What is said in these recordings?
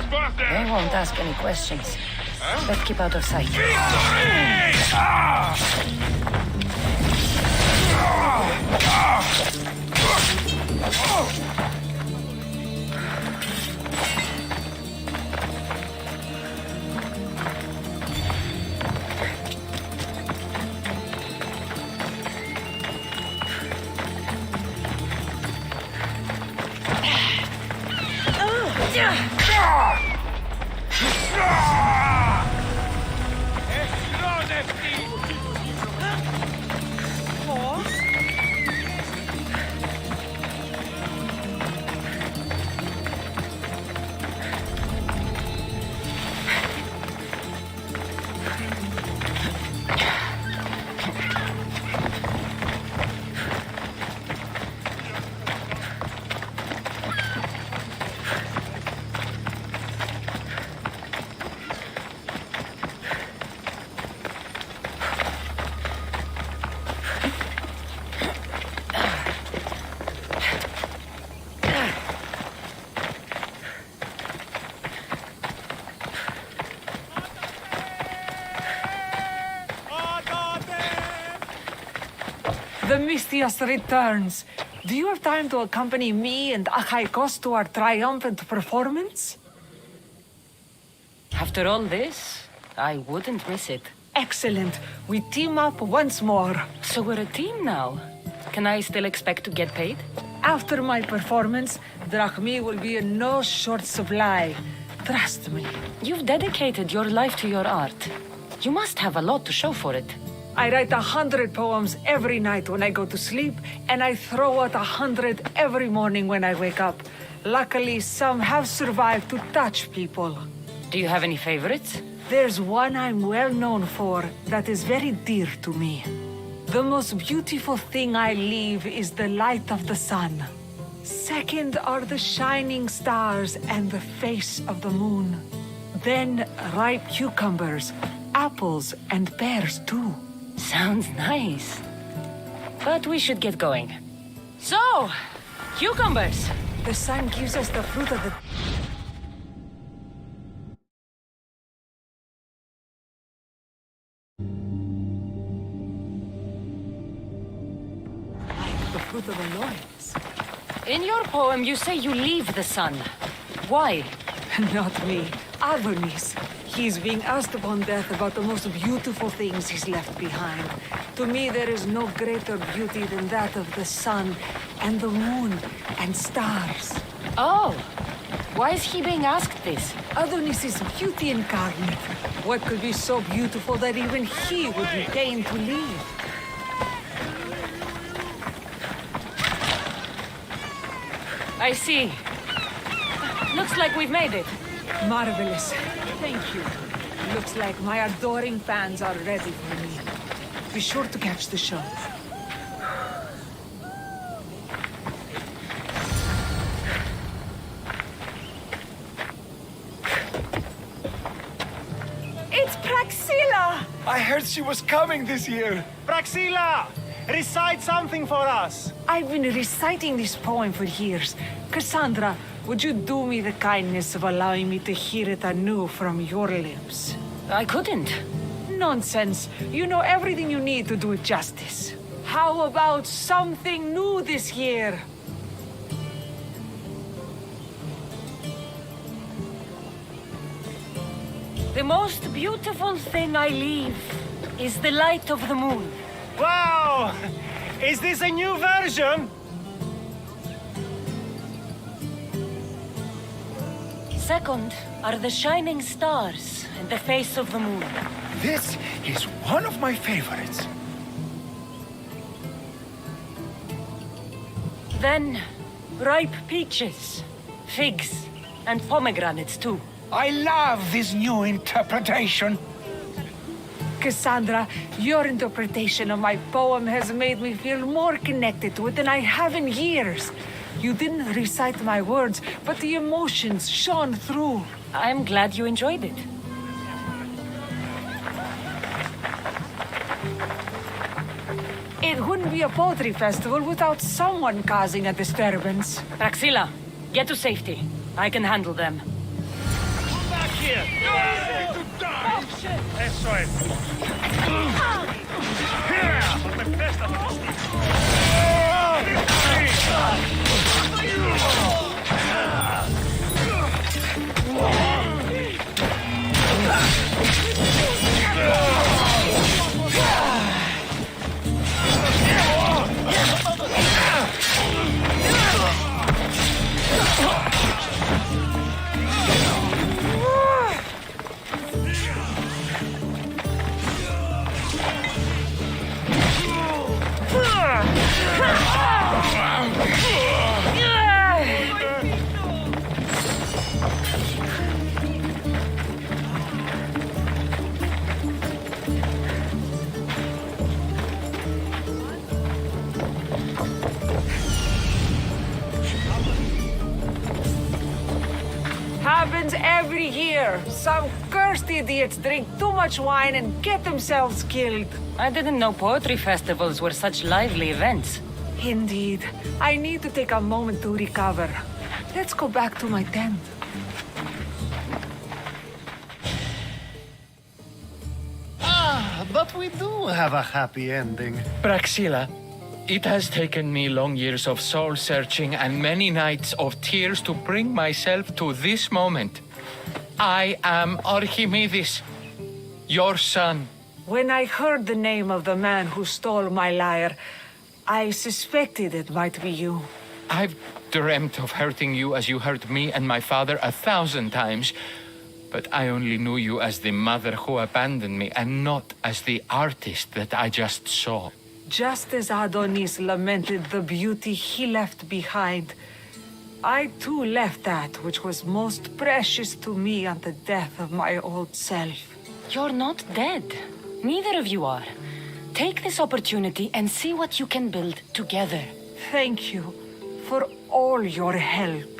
They won't ask any questions. Let's keep out of sight. The Mystios returns. Do you have time to accompany me and Achaikos to our triumphant performance? After all this, I wouldn't miss it. Excellent. We team up once more. So we're a team now. Can I still expect to get paid? After my performance, drachmi will be in no short supply. Trust me. You've dedicated your life to your art. You must have a lot to show for it. I write 100 poems every night when I go to sleep, and I throw out 100 every morning when I wake up. Luckily, some have survived to touch people. Do you have any favorites? There's one I'm well known for that is very dear to me. The most beautiful thing I leave is the light of the sun. Second are the shining stars and the face of the moon. Then ripe cucumbers, apples, and pears too. Sounds nice. But we should get going. So, cucumbers! The sun gives us the fruit of the... Like the fruit of the loins. In your poem, you say you leave the sun. Why? Not me. Adonis. He's being asked upon death about the most beautiful things he's left behind. To me, there is no greater beauty than that of the sun, and the moon, and stars. Oh, why is he being asked this? Adonis is beauty incarnate. What could be so beautiful that even he would be pained to leave? I see. Looks like we've made it. Marvelous. Thank you. Looks like my adoring fans are ready for me. Be sure to catch the show. It's Praxilla! I heard she was coming this year. Praxilla! Recite something for us! I've been reciting this poem for years. Cassandra, would you do me the kindness of allowing me to hear it anew from your lips? I couldn't. Nonsense. You know everything you need to do it justice. How about something new this year? The most beautiful thing I leave is the light of the moon. Wow! Is this a new version? Second are the shining stars and the face of the moon. This is one of my favorites. Then, ripe peaches, figs, and pomegranates too. I love this new interpretation. Cassandra, your interpretation of my poem has made me feel more connected to it than I have in years. You didn't recite my words, but the emotions shone through. I'm glad you enjoyed it. It wouldn't be a poetry festival without someone causing a disturbance. Praxilla, get to safety. I can handle them. here! Eso es! Me presta Happens every year. Some cursed idiots drink too much wine and get themselves killed. I didn't know poetry festivals were such lively events. Indeed. I need to take a moment to recover. Let's go back to my tent. But we do have a happy ending. Praxila, it has taken me long years of soul-searching and many nights of tears to bring myself to this moment. I am Archimedes, your son. When I heard the name of the man who stole my lyre, I suspected it might be you. I've dreamt of hurting you as you hurt me and my father 1,000 times. But I only knew you as the mother who abandoned me and not as the artist that I just saw. Just as Adonis lamented the beauty he left behind, I too left that which was most precious to me on the death of my old self. You're not dead. Neither of you are. Take this opportunity and see what you can build together. Thank you for all your help.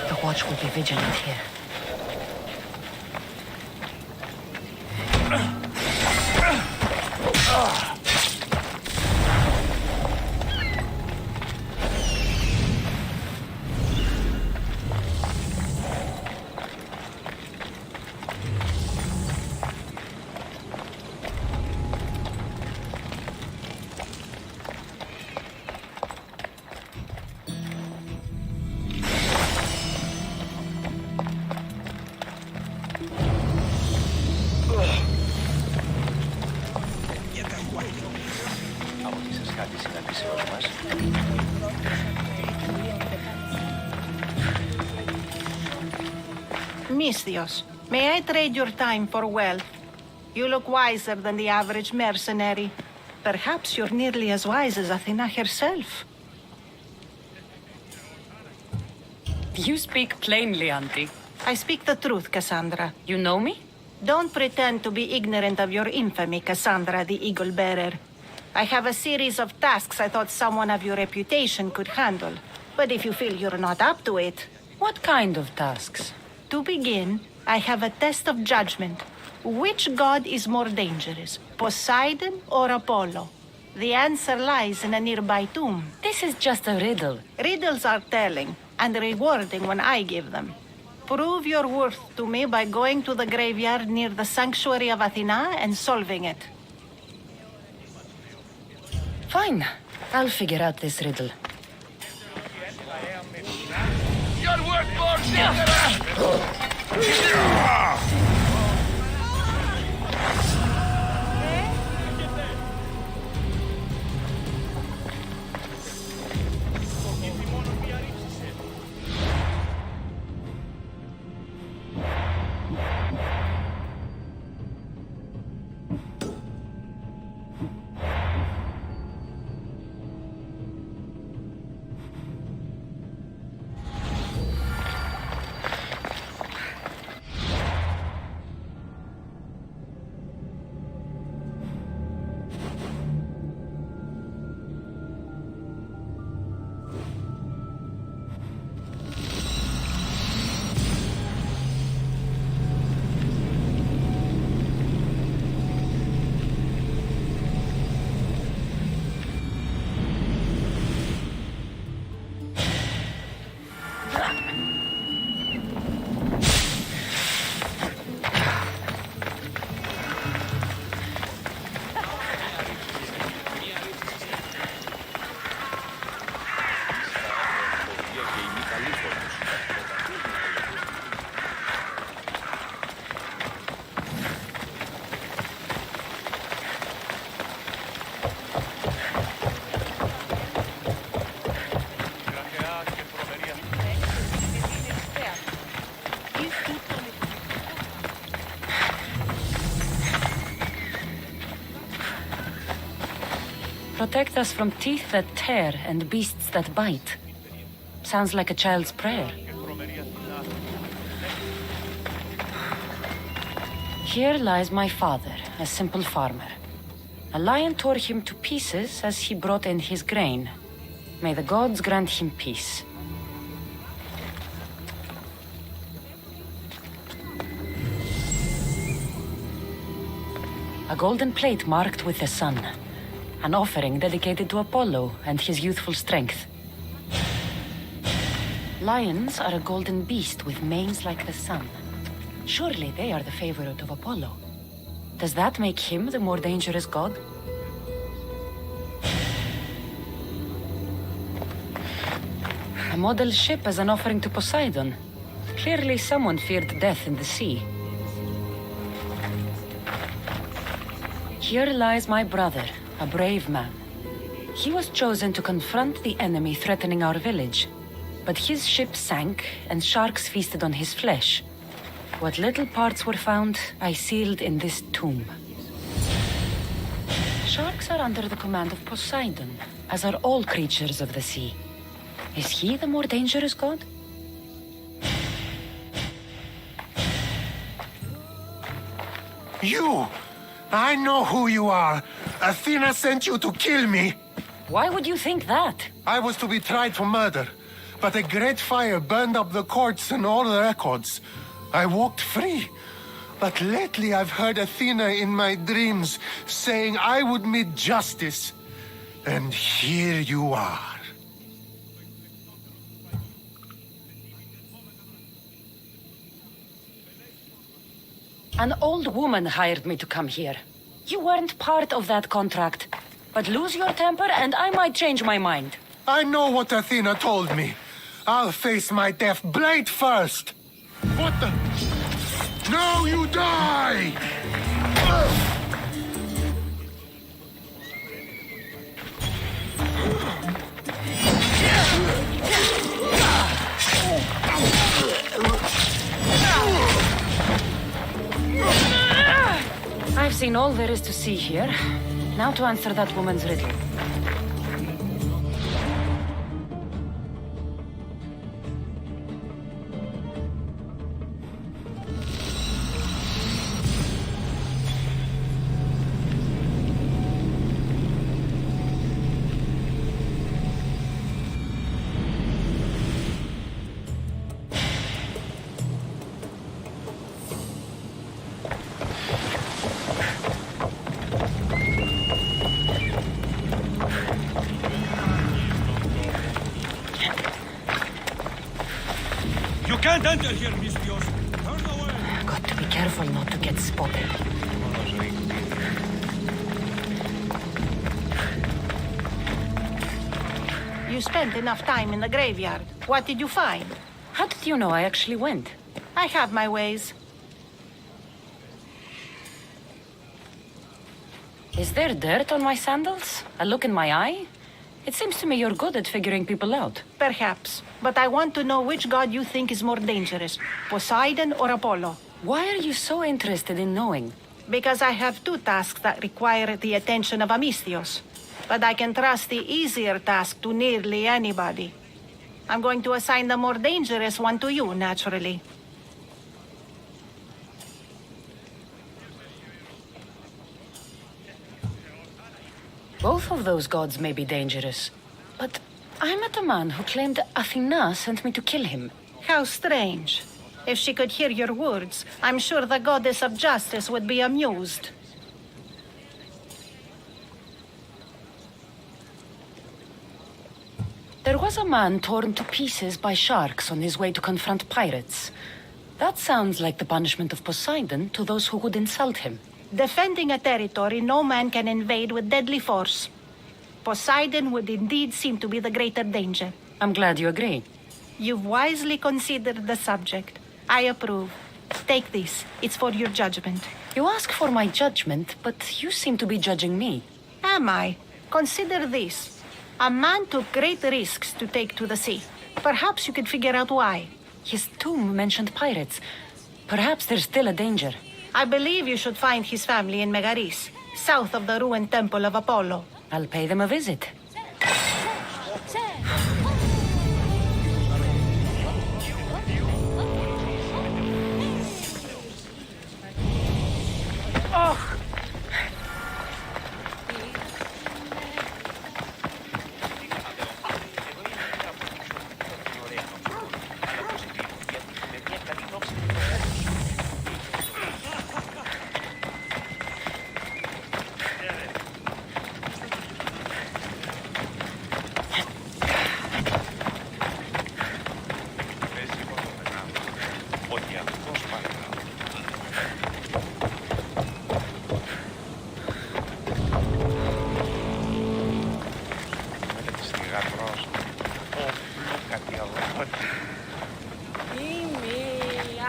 The watch will be vigilant here. φυσικά της συναντήσεώς μας. Misthios, may I trade your time for wealth? You look wiser than the average mercenary. Perhaps you're nearly as wise as Athena herself. You speak plainly, Auntie. I speak the truth, Cassandra. You know me? Don't pretend to be ignorant of your infamy, Cassandra the Eagle Bearer. I have a series of tasks I thought someone of your reputation could handle. But if you feel you're not up to it... What kind of tasks? To begin, I have a test of judgment. Which god is more dangerous, Poseidon or Apollo? The answer lies in a nearby tomb. This is just a riddle. Riddles are telling and rewarding when I give them. Prove your worth to me by going to the graveyard near the sanctuary of Athena and solving it. Fine. I'll figure out this riddle. Your work, Lord Protect us from teeth that tear and beasts that bite. Sounds like a child's prayer. Here lies my father, a simple farmer. A lion tore him to pieces as he brought in his grain. May the gods grant him peace. A golden plate marked with the sun. An offering dedicated to Apollo and his youthful strength. Lions are a golden beast with manes like the sun. Surely they are the favorite of Apollo. Does that make him the more dangerous god? A model ship as an offering to Poseidon. Clearly someone feared death in the sea. Here lies my brother, a brave man. He was chosen to confront the enemy threatening our village. But his ship sank, and sharks feasted on his flesh. What little parts were found, I sealed in this tomb. Sharks are under the command of Poseidon, as are all creatures of the sea. Is he the more dangerous god? You! I know who you are. Athena sent you to kill me. Why would you think that? I was to be tried for murder, but a great fire burned up the courts and all the records. I walked free. But lately I've heard Athena in my dreams saying I would meet justice. And here you are. An old woman hired me to come here. You weren't part of that contract. But lose your temper and I might change my mind. I know what Athena told me. I'll face my death blade first. What the? No, you die! seen all there is to see here. Now to answer that woman's riddle. You can't enter here, Mistios. Turn away. Got to be careful not to get spotted. You spent enough time in the graveyard. What did you find? How did you know I actually went? I have my ways. Is there dirt on my sandals? A look in my eye? It seems to me you're good at figuring people out. Perhaps. But I want to know which god you think is more dangerous, Poseidon or Apollo. Why are you so interested in knowing? Because I have two tasks that require the attention of Amistios. But I can trust the easier task to nearly anybody. I'm going to assign the more dangerous one to you, naturally. Both of those gods may be dangerous, but I met a man who claimed Athena sent me to kill him. How strange. If she could hear your words, I'm sure the goddess of justice would be amused. There was a man torn to pieces by sharks on his way to confront pirates. That sounds like the punishment of Poseidon to those who would insult him. Defending a territory no man can invade with deadly force. Poseidon would indeed seem to be the greater danger. I'm glad you agree. You've wisely considered the subject. I approve. Take this. It's for your judgment. You ask for my judgment, but you seem to be judging me. Am I? Consider this. A man took great risks to take to the sea. Perhaps you could figure out why. His tomb mentioned pirates. Perhaps there's still a danger. I believe you should find his family in Megaris, south of the ruined temple of Apollo. I'll pay them a visit.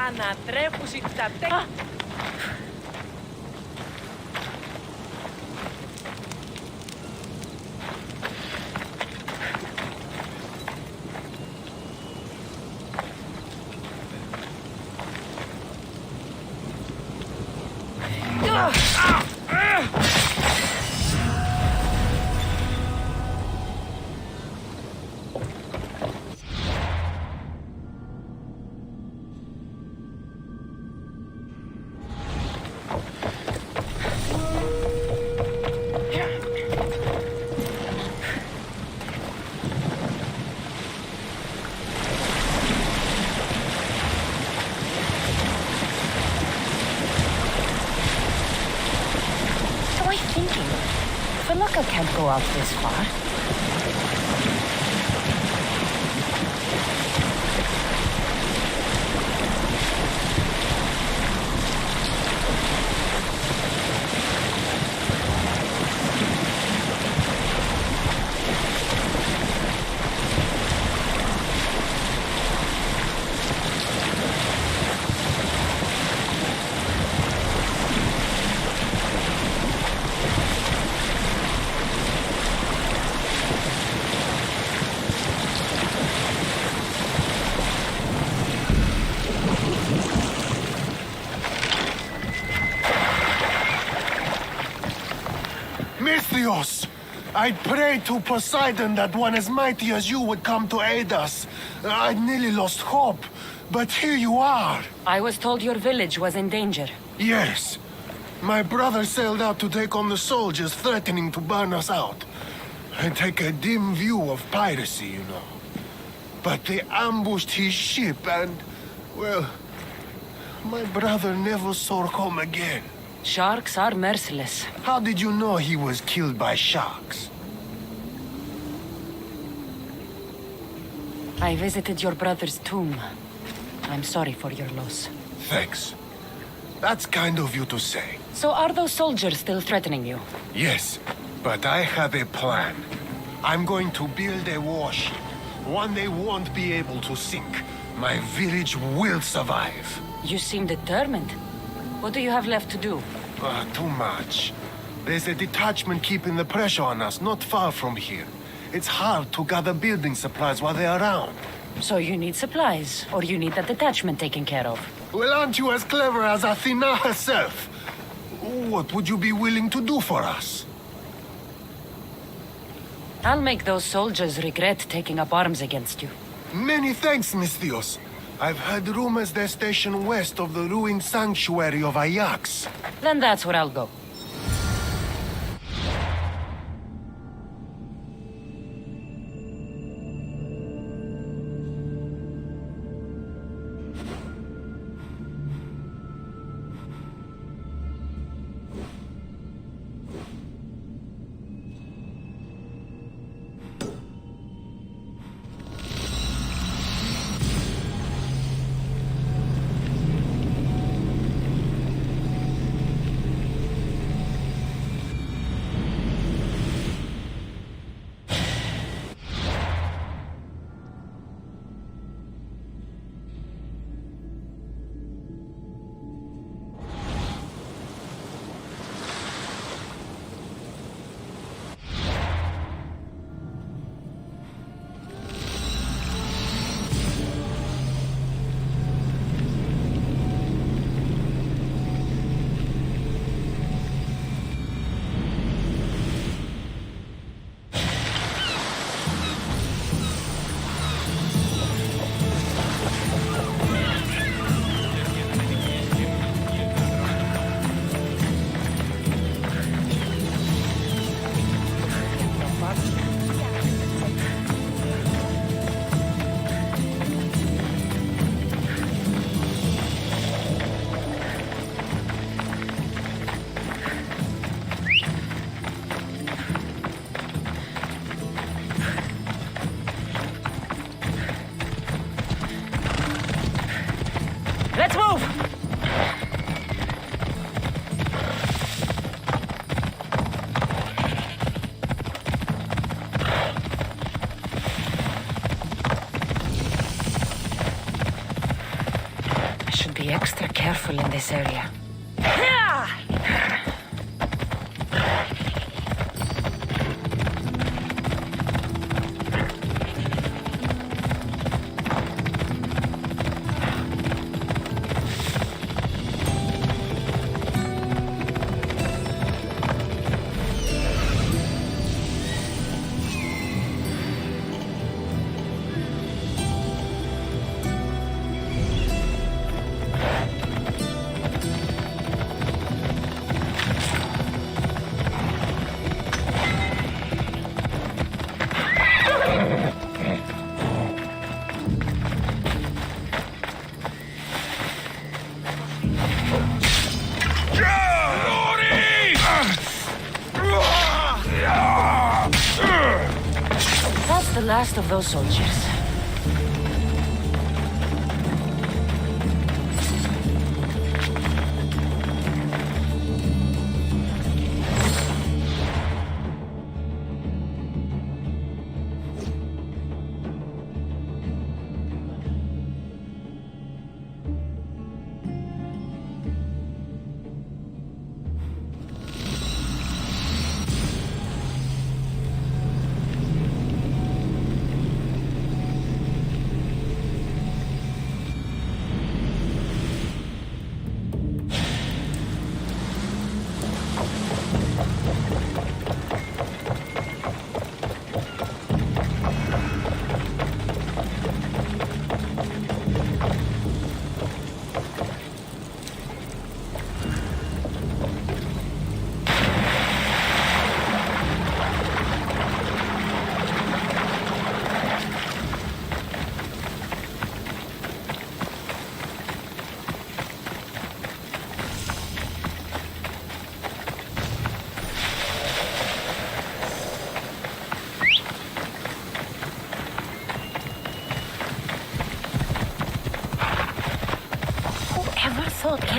ανατρέπουση τα τέκνα. I can't go out this far. I prayed to Poseidon that one as mighty as you would come to aid us. I nearly lost hope, but here you are. I was told your village was in danger. Yes. My brother sailed out to take on the soldiers threatening to burn us out. And take a dim view of piracy, you know. But they ambushed his ship and, well, my brother never saw home again. Sharks are merciless. How did you know he was killed by sharks? I visited your brother's tomb. I'm sorry for your loss. Thanks. That's kind of you to say. So are those soldiers still threatening you? Yes, but I have a plan. I'm going to build a warship. One they won't be able to sink. My village will survive. You seem determined. What do you have left to do? Too much. There's a detachment keeping the pressure on us, not far from here. It's hard to gather building supplies while they're around. So you need supplies, or you need that detachment taken care of. Well, aren't you as clever as Athena herself? What would you be willing to do for us? I'll make those soldiers regret taking up arms against you. Many thanks, Misthios. I've heard rumors they're stationed west of the ruined sanctuary of Ajax. Then that's where I'll go. Let's move! I should be extra careful in this area. That's the last of those soldiers.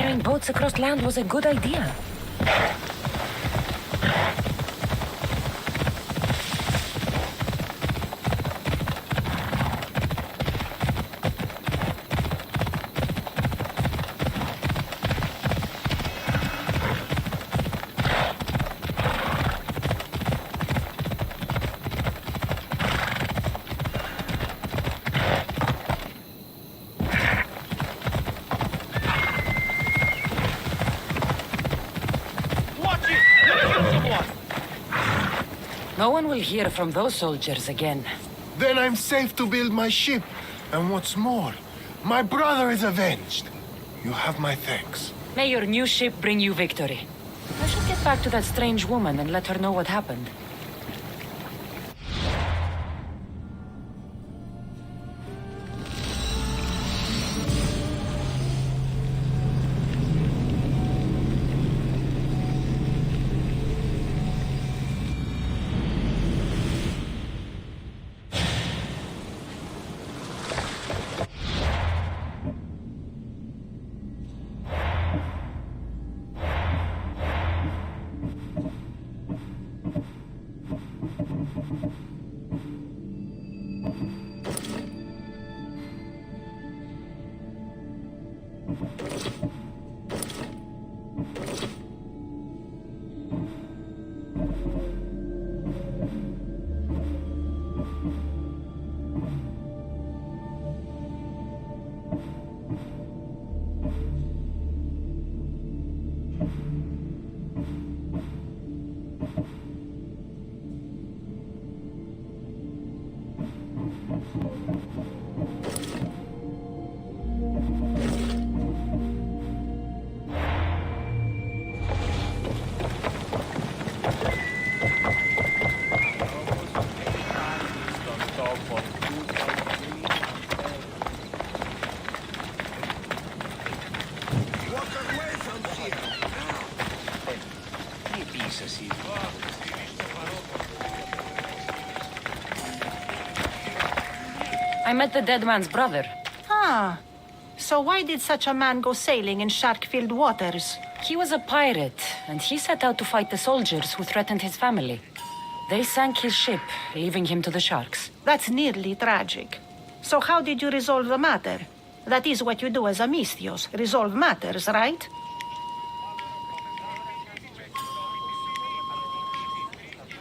carrying boats across land was a good idea. No one will hear from those soldiers again. Then I'm safe to build my ship. And what's more, my brother is avenged. You have my thanks. May your new ship bring you victory. I should get back to that strange woman and let her know what happened. I met the dead man's brother. Ah. So why did such a man go sailing in shark-filled waters? He was a pirate, and he set out to fight the soldiers who threatened his family. They sank his ship, leaving him to the sharks. That's nearly tragic. So how did you resolve the matter? That is what you do as a Misthios, resolve matters, right?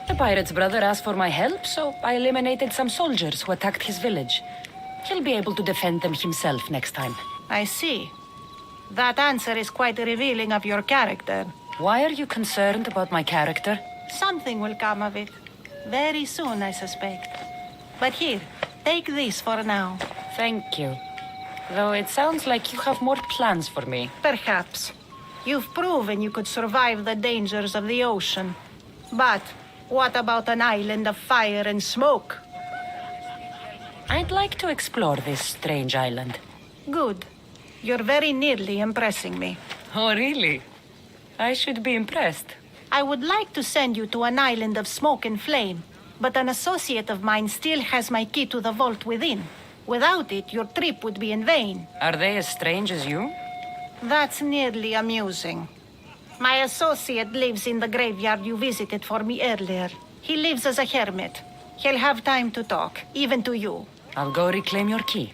The pirate's brother asked for my help, so I eliminated some soldiers who attacked his village. He'll be able to defend them himself next time. I see. That answer is quite revealing of your character. Why are you concerned about my character? Something will come of it. Very soon, I suspect. But here, take this for now. Thank you. Though it sounds like you have more plans for me. Perhaps. You've proven you could survive the dangers of the ocean. But what about an island of fire and smoke? I'd like to explore this strange island. Good. You're very nearly impressing me. Oh, really? I should be impressed. I would like to send you to an island of smoke and flame, but an associate of mine still has my key to the vault within. Without it, your trip would be in vain. Are they as strange as you? That's nearly amusing. My associate lives in the graveyard you visited for me earlier. He lives as a hermit. He'll have time to talk, even to you. I'll go reclaim your key.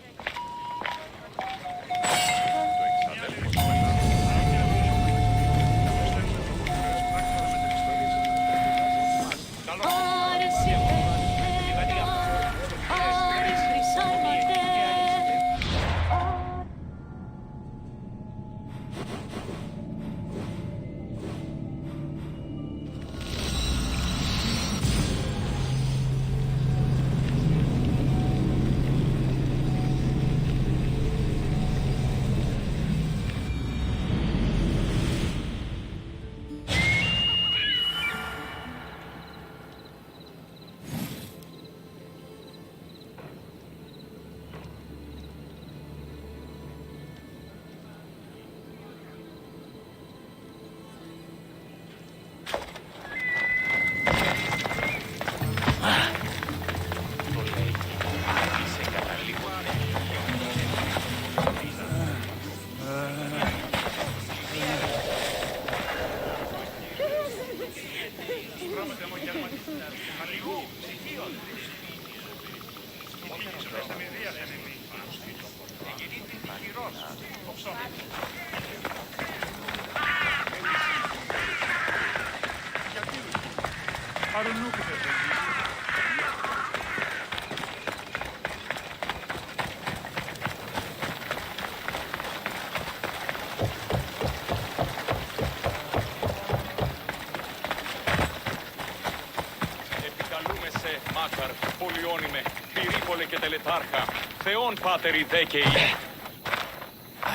Επικαλούμε σε Μάκαρ, πολυώνυμε, πυρήπολε και τελετάρχα, Θεόν πάτερ ιδέκαιη.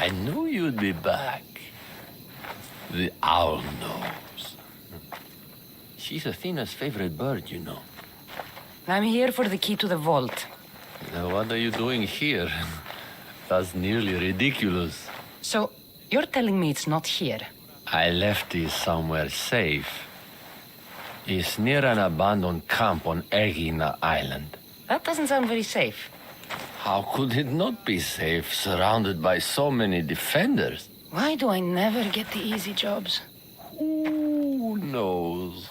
I knew you'd be back. The owl knows. She's Athena's favorite bird, you know. I'm here for the key to the vault. Now, what are you doing here? That's nearly ridiculous. So, you're telling me it's not here? I left it somewhere safe. It's near an abandoned camp on Ergina Island. That doesn't sound very safe. How could it not be safe, surrounded by so many defenders? Why do I never get the easy jobs? Who knows?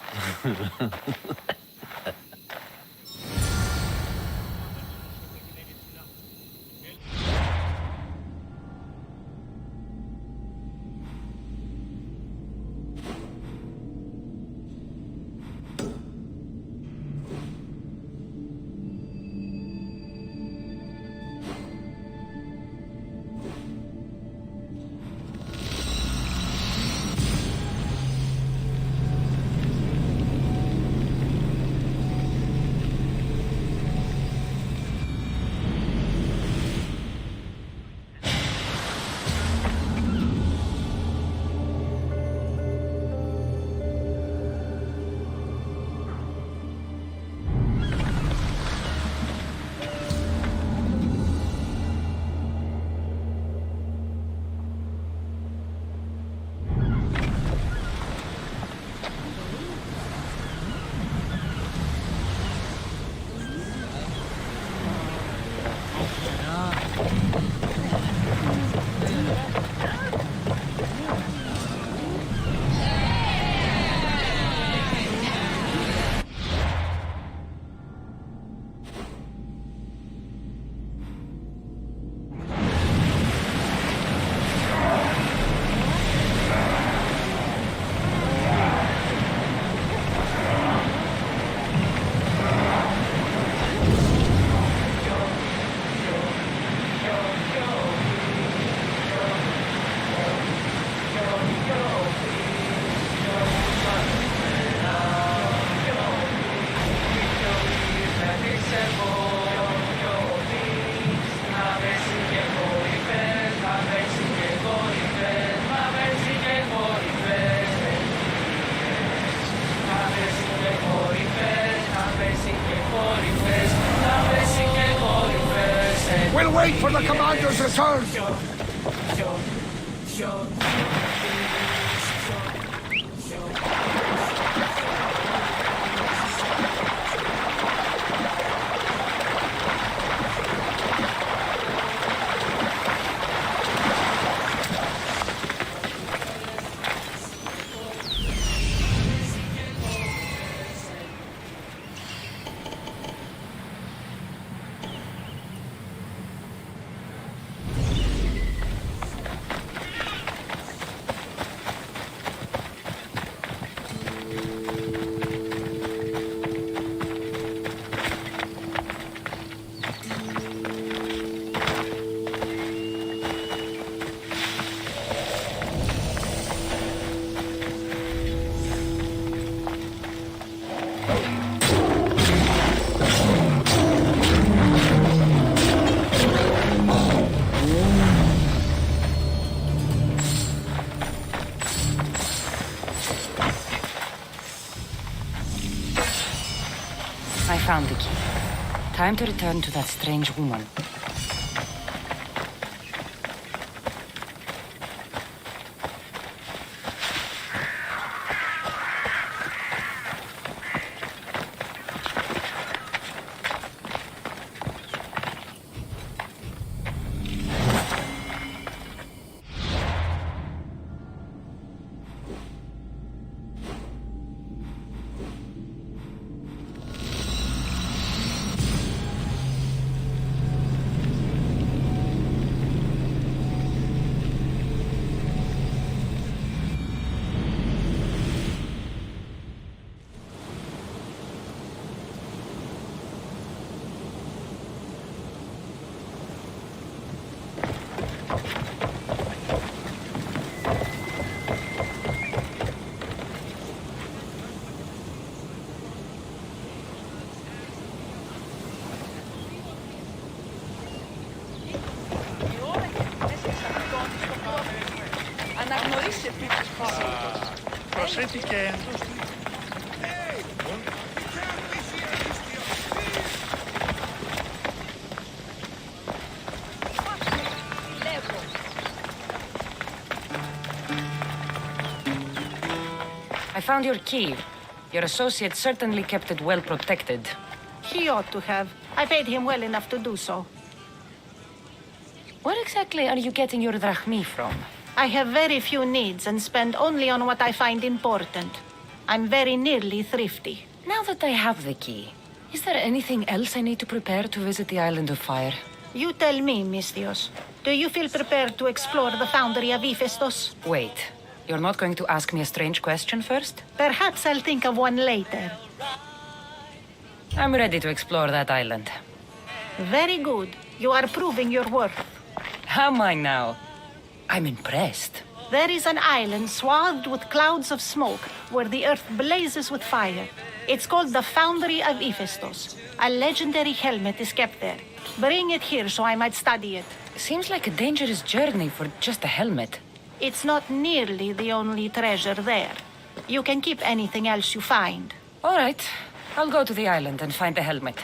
We'll wait for the commander's return! I found the key. Time to return to that strange woman. Χάθηκε. I found your key. Your associate certainly kept it well protected. He ought to have. I paid him well enough to do so. Where exactly are you getting your drachmi from? I have very few needs and spend only on what I find important. I'm very nearly thrifty. Now that I have the key, is there anything else I need to prepare to visit the Island of Fire? You tell me, Misthios. Do you feel prepared to explore the foundry of Hephaestus? Wait, you're not going to ask me a strange question first? Perhaps I'll think of one later. I'm ready to explore that island. Very good. You are proving your worth. Am I now? I'm impressed. There is an island swathed with clouds of smoke where the earth blazes with fire. It's called the Foundry of Hephaestus. A legendary helmet is kept there. Bring it here so I might study it. Seems like a dangerous journey for just a helmet. It's not nearly the only treasure there. You can keep anything else you find. All right, I'll go to the island and find the helmet.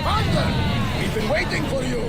Commander! We've been waiting for you!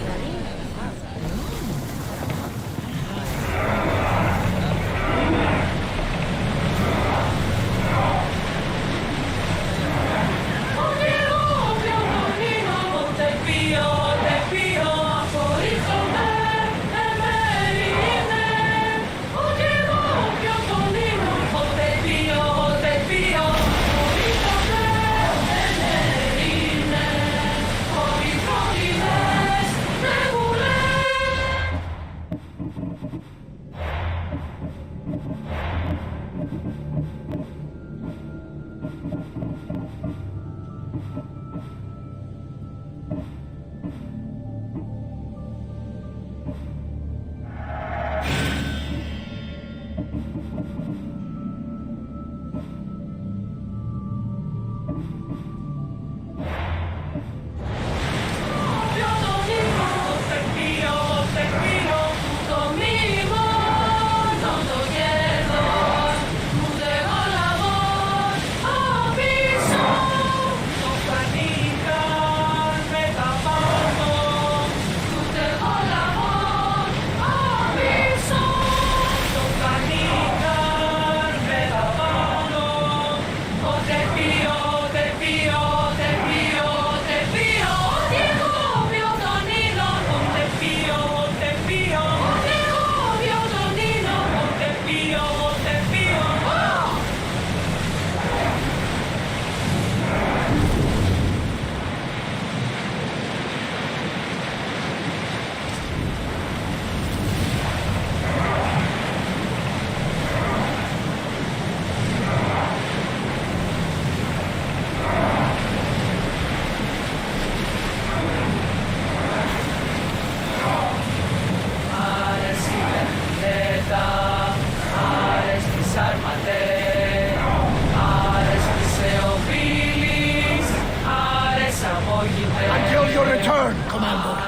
Until your return, Commander.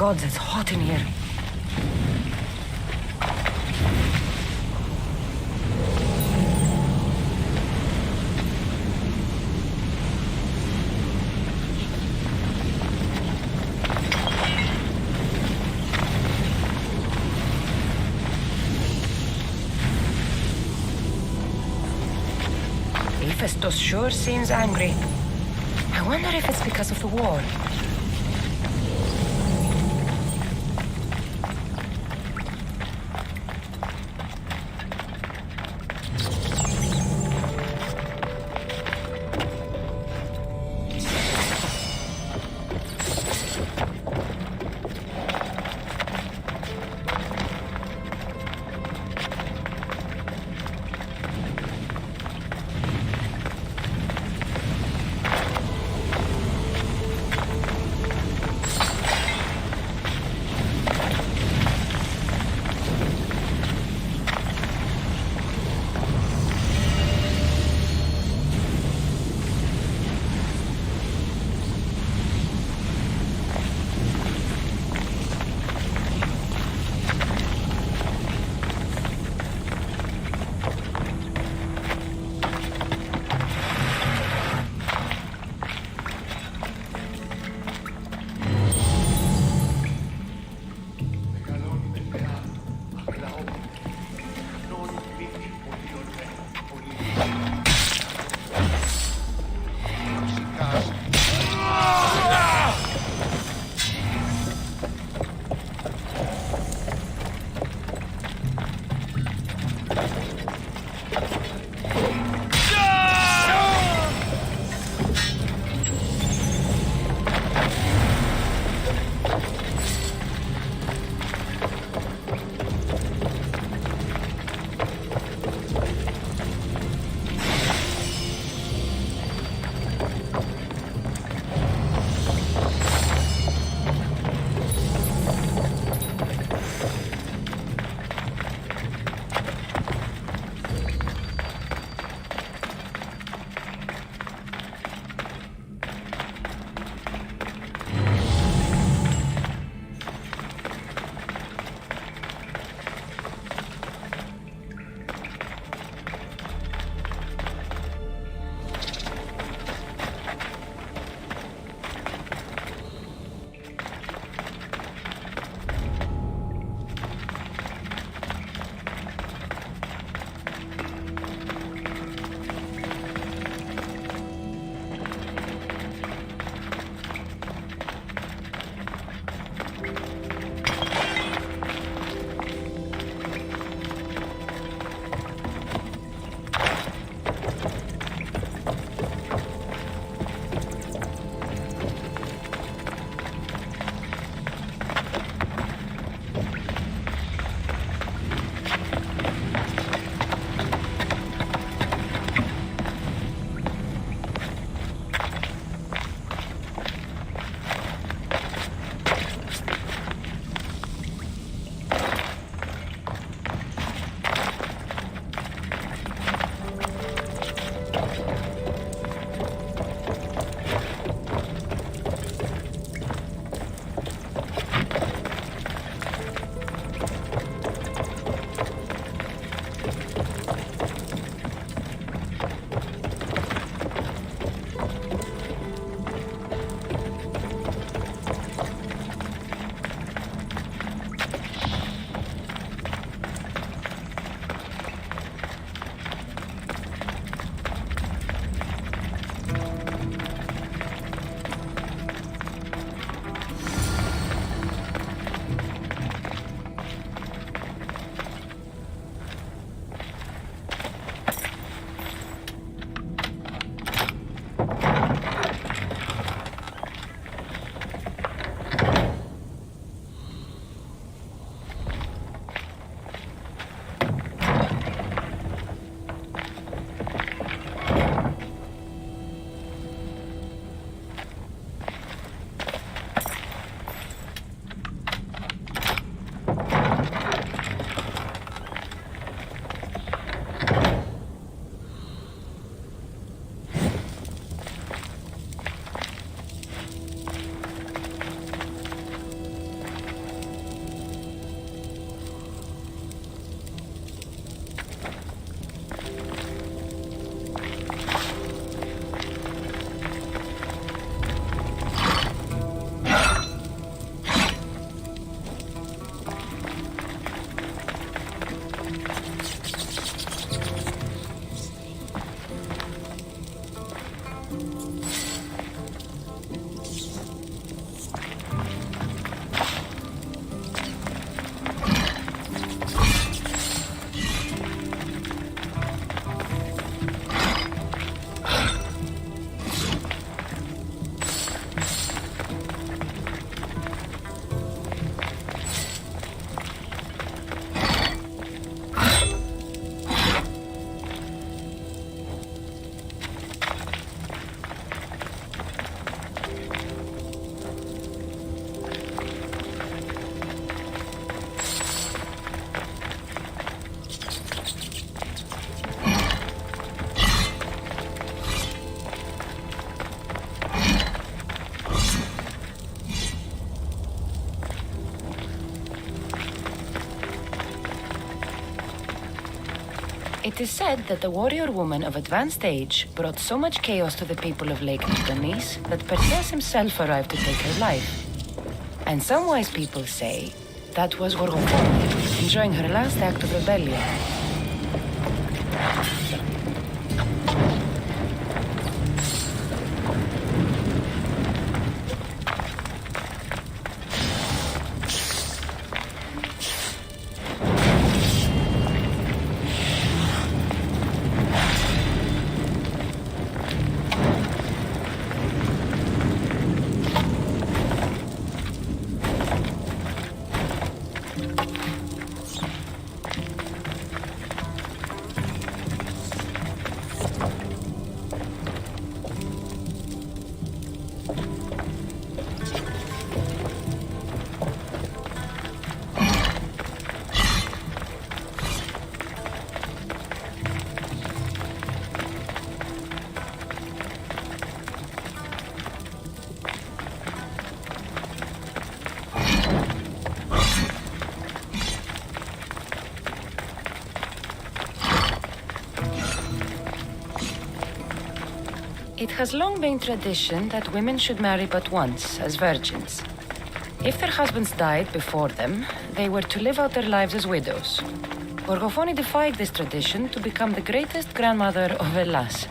gods, it's hot in here. Hephaestus sure seems angry. I wonder if it's because of the war. It is said that the warrior woman of advanced age brought so much chaos to the people of Lake Tunis that Perseus himself arrived to take her life. And some wise people say that was Gorgophoné, enjoying her last act of rebellion. It has long been tradition that women should marry but once, as virgins. If their husbands died before them, they were to live out their lives as widows. Gorgophoné defied this tradition to become the greatest grandmother of Hellas.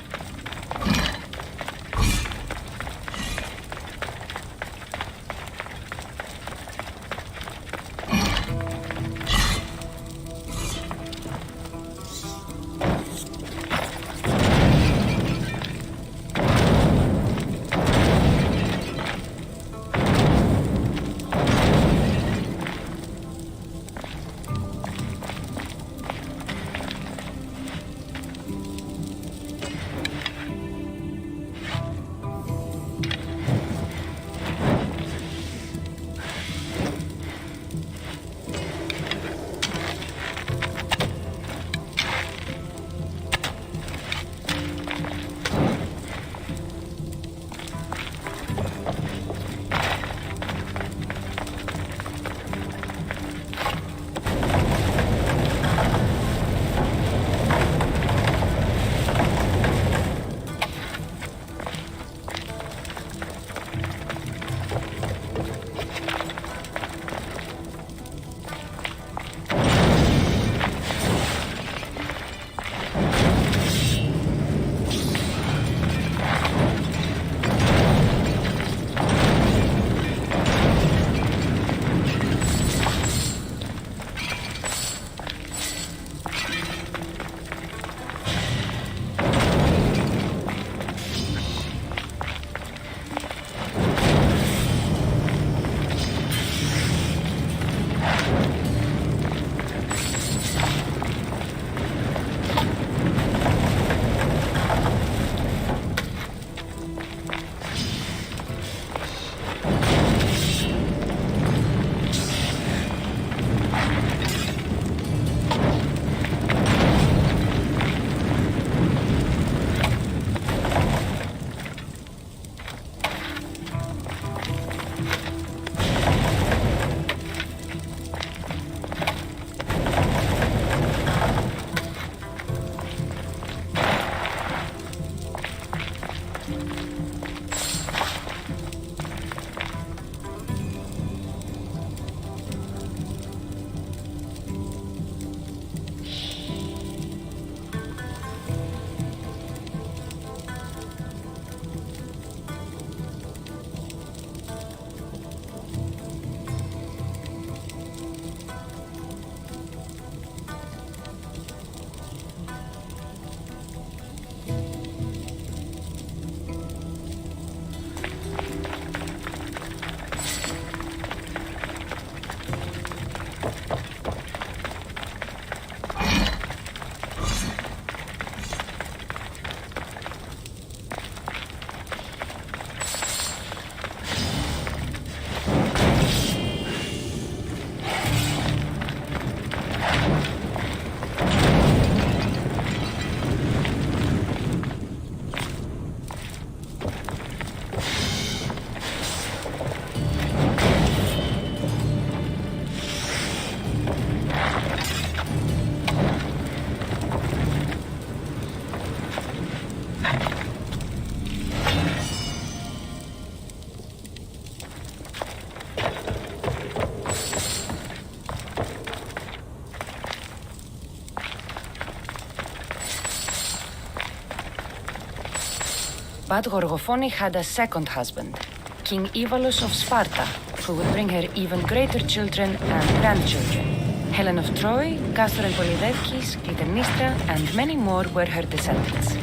But Gorgophone had a second husband, King Ivalos of Sparta, who would bring her even greater children and grandchildren. Helen of Troy, Castor and Polydevkis, Clytemnestra, and many more were her descendants.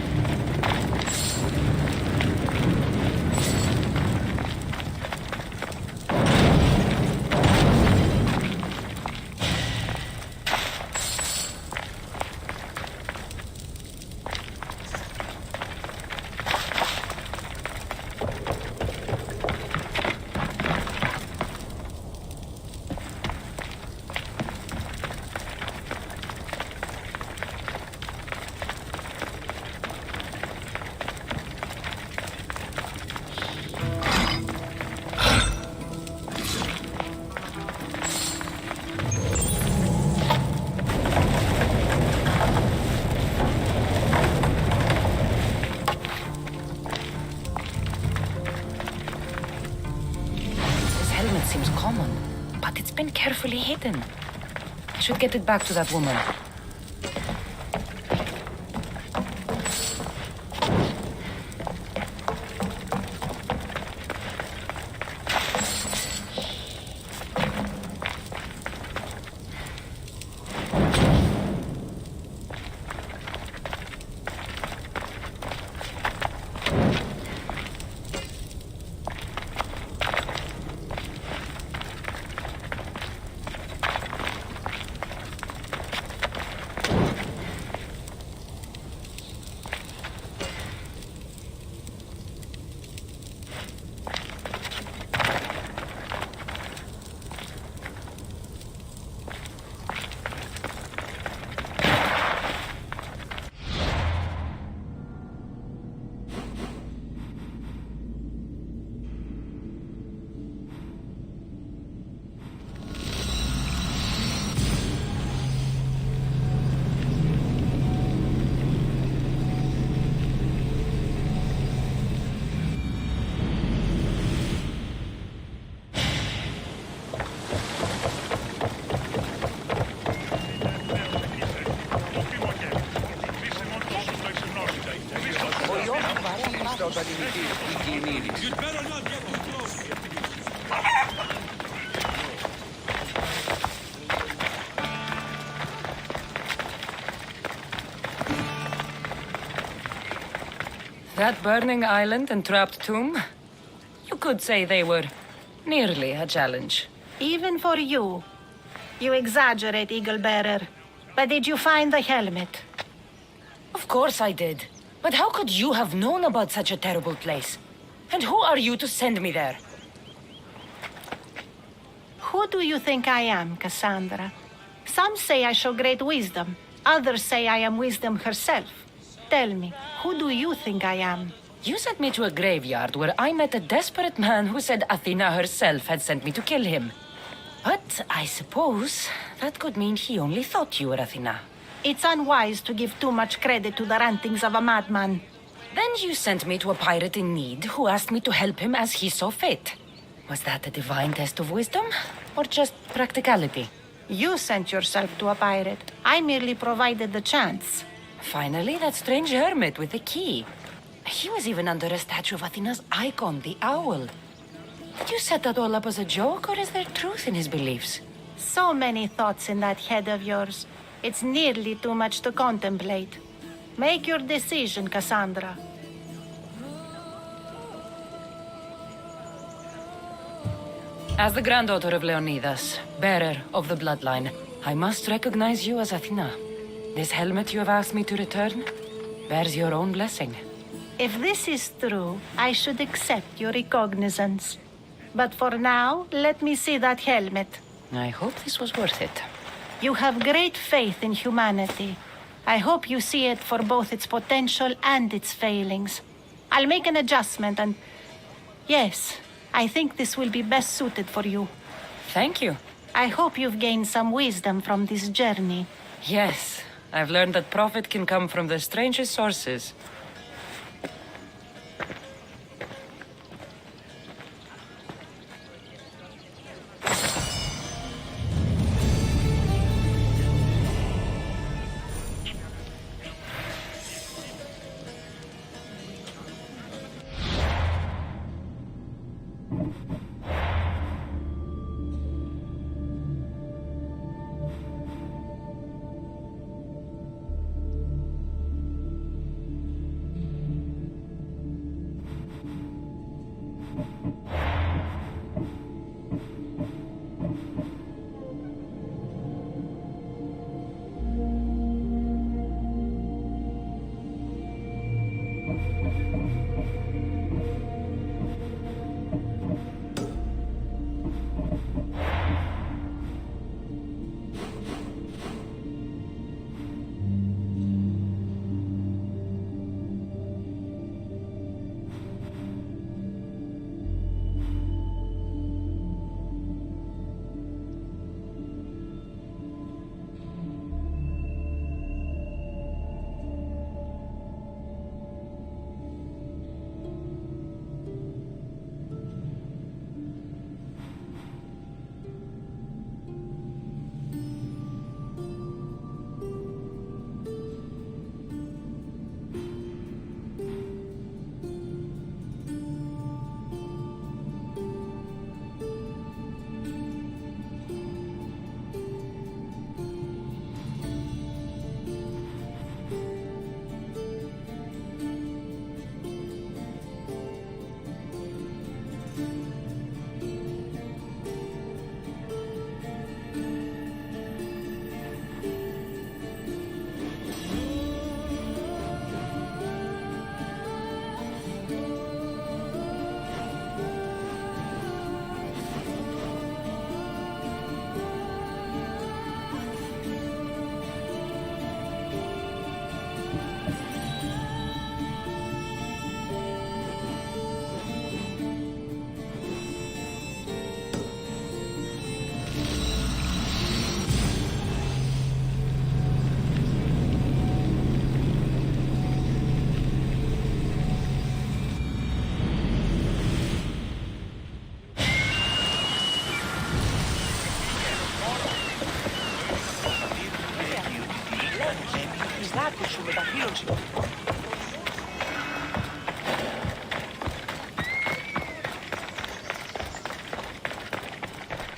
Seems common, but it's been carefully hidden. I should get it back to that woman. That burning island and trapped tomb? You could say they were nearly a challenge. Even for you. You exaggerate, Eagle Bearer. But did you find the helmet? Of course I did. But how could you have known about such a terrible place? And who are you to send me there? Who do you think I am, Cassandra? Some say I show great wisdom. Others say I am wisdom herself. Tell me, who do you think I am? You sent me to a graveyard where I met a desperate man who said Athena herself had sent me to kill him. But I suppose that could mean he only thought you were Athena. It's unwise to give too much credit to the rantings of a madman. Then you sent me to a pirate in need who asked me to help him as he saw fit. Was that a divine test of wisdom, or just practicality? You sent yourself to a pirate. I merely provided the chance. Finally, that strange hermit with the key. He was even under a statue of Athena's icon, the owl. Did you set that all up as a joke, or is there truth in his beliefs? So many thoughts in that head of yours. It's nearly too much to contemplate. Make your decision, Cassandra. As the granddaughter of Leonidas, bearer of the bloodline, I must recognize you as Athena. This helmet you have asked me to return bears your own blessing. If this is true, I should accept your recognizance. But for now, let me see that helmet. I hope this was worth it. You have great faith in humanity. I hope you see it for both its potential and its failings. I'll make an adjustment and... Yes, I think this will be best suited for you. Thank you. I hope you've gained some wisdom from this journey. Yes, I've learned that profit can come from the strangest sources.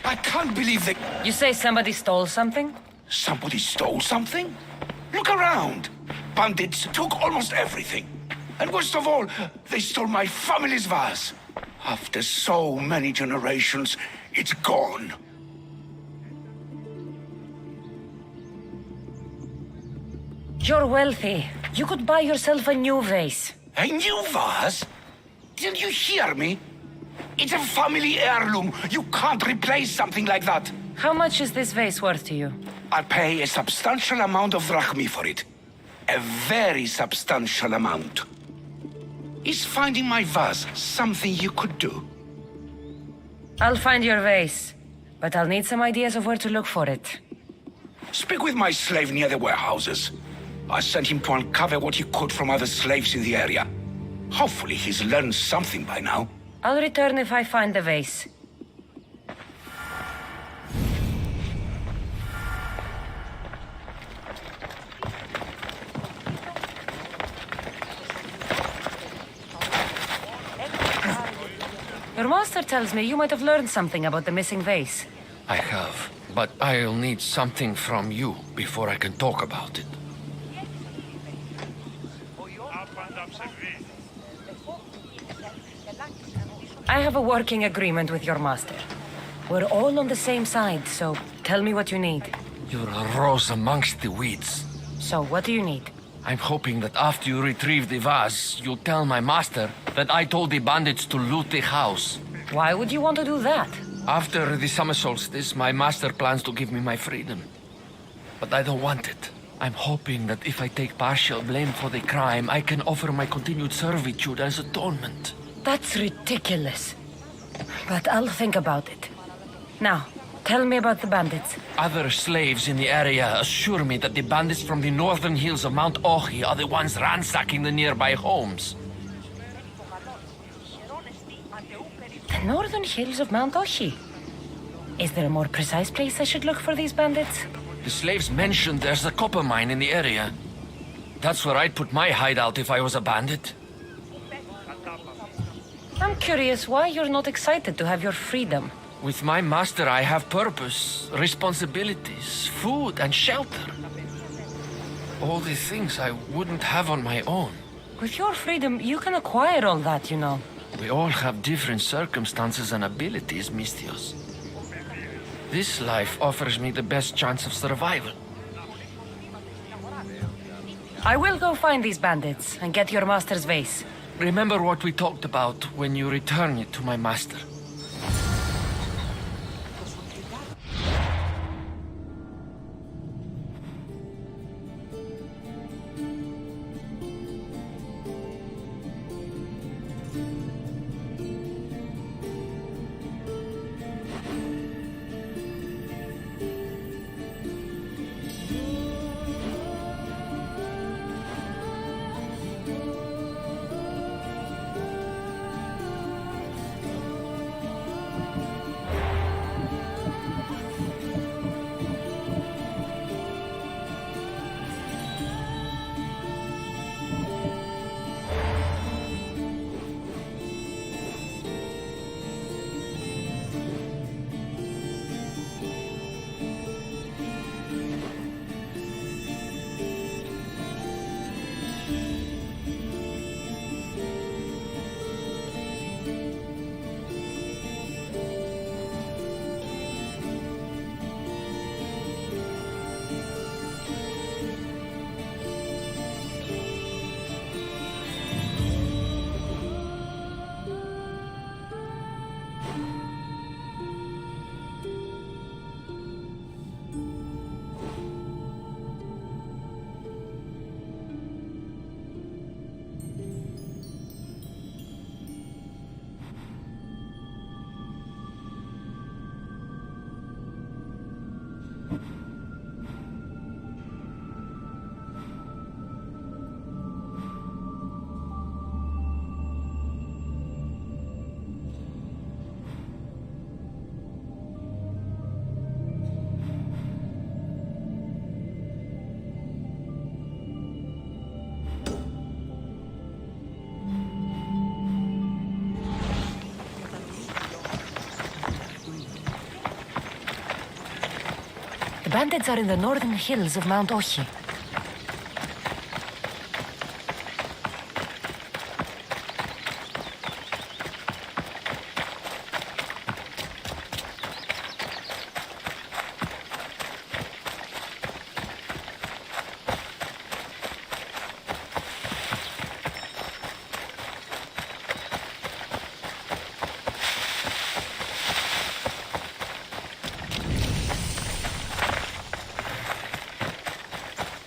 I can't believe that You say somebody stole something? somebody stole something? Look around. Bandits took almost everything. And worst of all, they stole my family's vase. After so many generations, it's gone. You're wealthy. You could buy yourself a new vase. A new vase? Didn't you hear me? It's a family heirloom. You can't replace something like that. How much is this vase worth to you? I'll pay a substantial amount of drachmi for it. A very substantial amount. Is finding my vase something you could do? I'll find your vase, but I'll need some ideas of where to look for it. Speak with my slave near the warehouses. I sent him to uncover what he could from other slaves in the area. Hopefully he's learned something by now. I'll return if I find the vase. Your master tells me you might have learned something about the missing vase. I have, but I'll need something from you before I can talk about it. I have a working agreement with your master. We're all on the same side, so tell me what you need. You're a rose amongst the weeds. So, what do you need? I'm hoping that after you retrieve the vase, you'll tell my master that I told the bandits to loot the house. Why would you want to do that? After the summer solstice, my master plans to give me my freedom. But I don't want it. I'm hoping that if I take partial blame for the crime, I can offer my continued servitude as atonement. That's ridiculous. But I'll think about it. Now, tell me about the bandits. Other slaves in the area assure me that the bandits from the northern hills of Mount Ohi are the ones ransacking the nearby homes. The northern hills of Mount Ohi. Is there a more precise place I should look for these bandits? The slaves mentioned there's a copper mine in the area. That's where I'd put my hideout if I was a bandit. I'm curious why you're not excited to have your freedom. With my master, I have purpose, responsibilities, food, and shelter. All the things I wouldn't have on my own. With your freedom, you can acquire all that, you know. We all have different circumstances and abilities, Mistios. This life offers me the best chance of survival. I will go find these bandits and get your master's vase. Remember what we talked about when you return it to my master. The bandits are in the northern hills of Mount Ochi.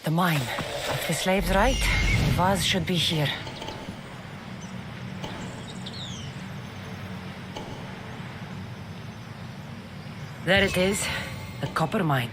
The mine. If the slave's right, the vase should be here. There it is, the copper mine.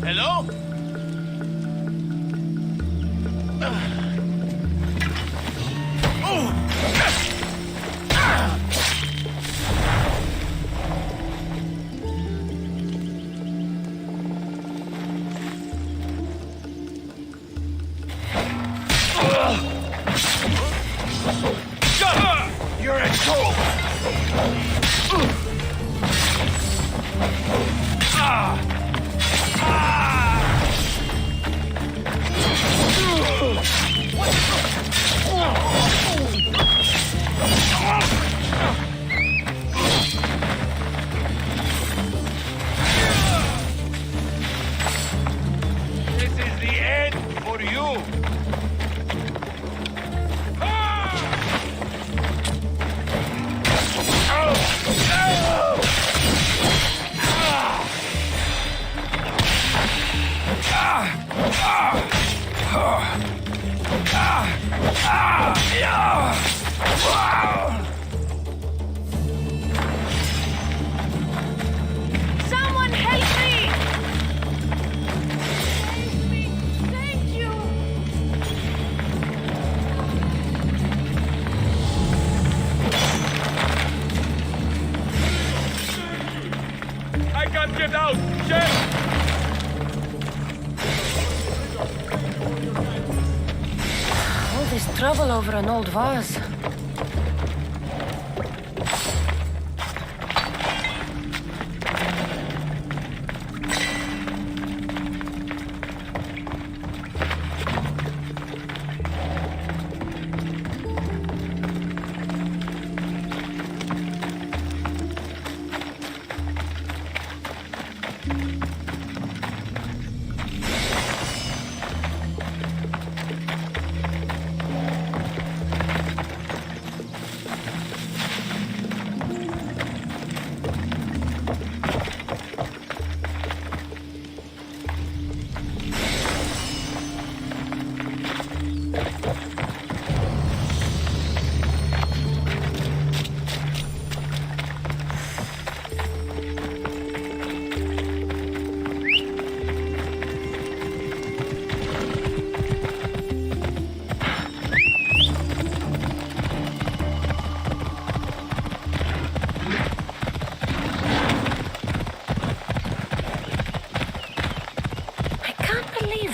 Hello? You're a joke! This is the end for you. Someone help me! Help me! Thank you! I can't get out! Chef! All this trouble over an old vase.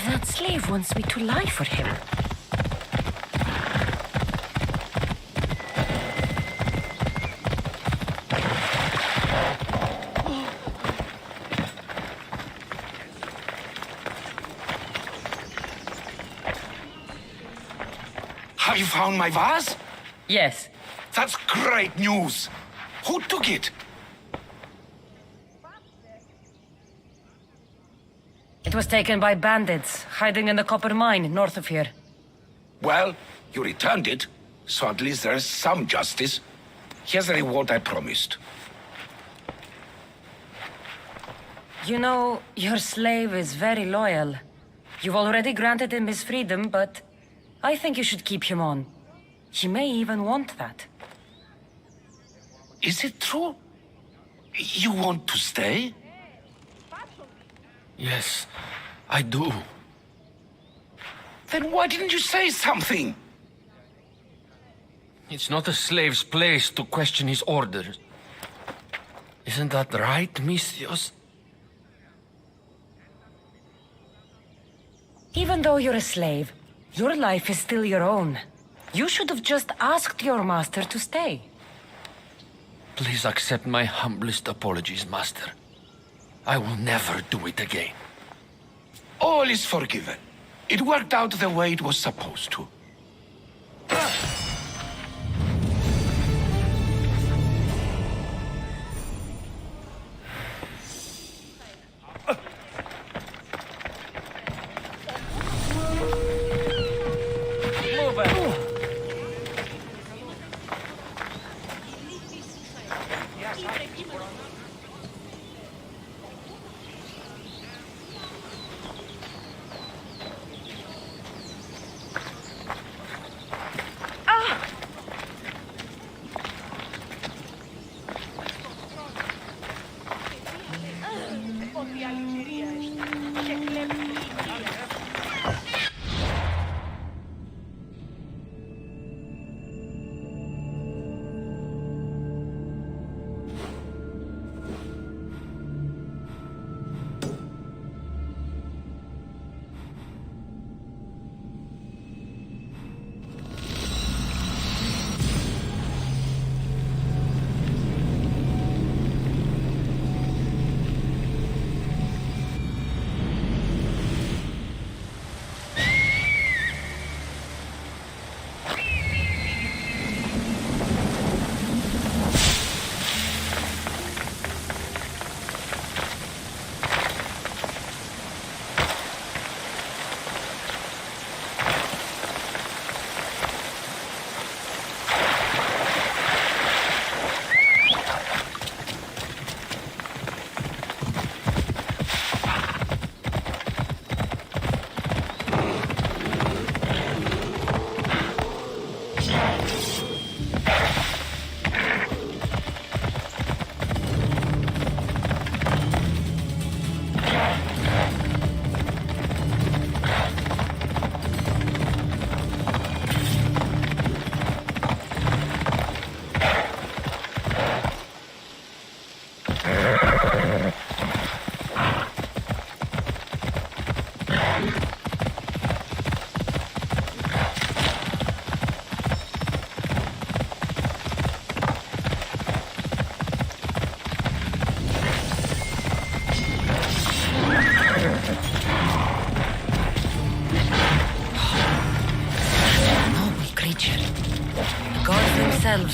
That slave wants me to lie for him. Have you found my vase? Yes. That's great news. Who took it? It was taken by bandits, hiding in the copper mine north of here. Well, you returned it, so at least there's some justice. Here's the reward I promised. You know, your slave is very loyal. You've already granted him his freedom, but I think you should keep him on. He may even want that. Is it true? You want to stay? Yes, I do. Then why didn't you say something? It's not a slave's place to question his orders. Isn't that right, Misthios? Even though you're a slave, your life is still your own. You should have just asked your master to stay. Please accept my humblest apologies, Master. I will never do it again. All is forgiven. It worked out the way it was supposed to.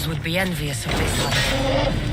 Would be envious of this hunt.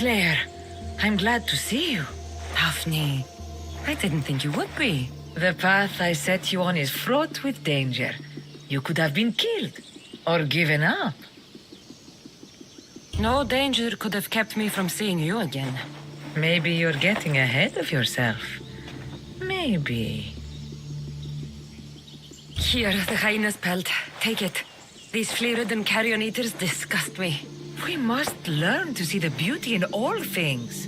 Slayer, I'm glad to see you. Daphne, I didn't think you would be. The path I set you on is fraught with danger. You could have been killed, or given up. No danger could have kept me from seeing you again. Maybe you're getting ahead of yourself. Maybe. Here, the hyena's pelt. Take it. These flea-ridden carrion eaters disgust me. We must learn to see the beauty in all things.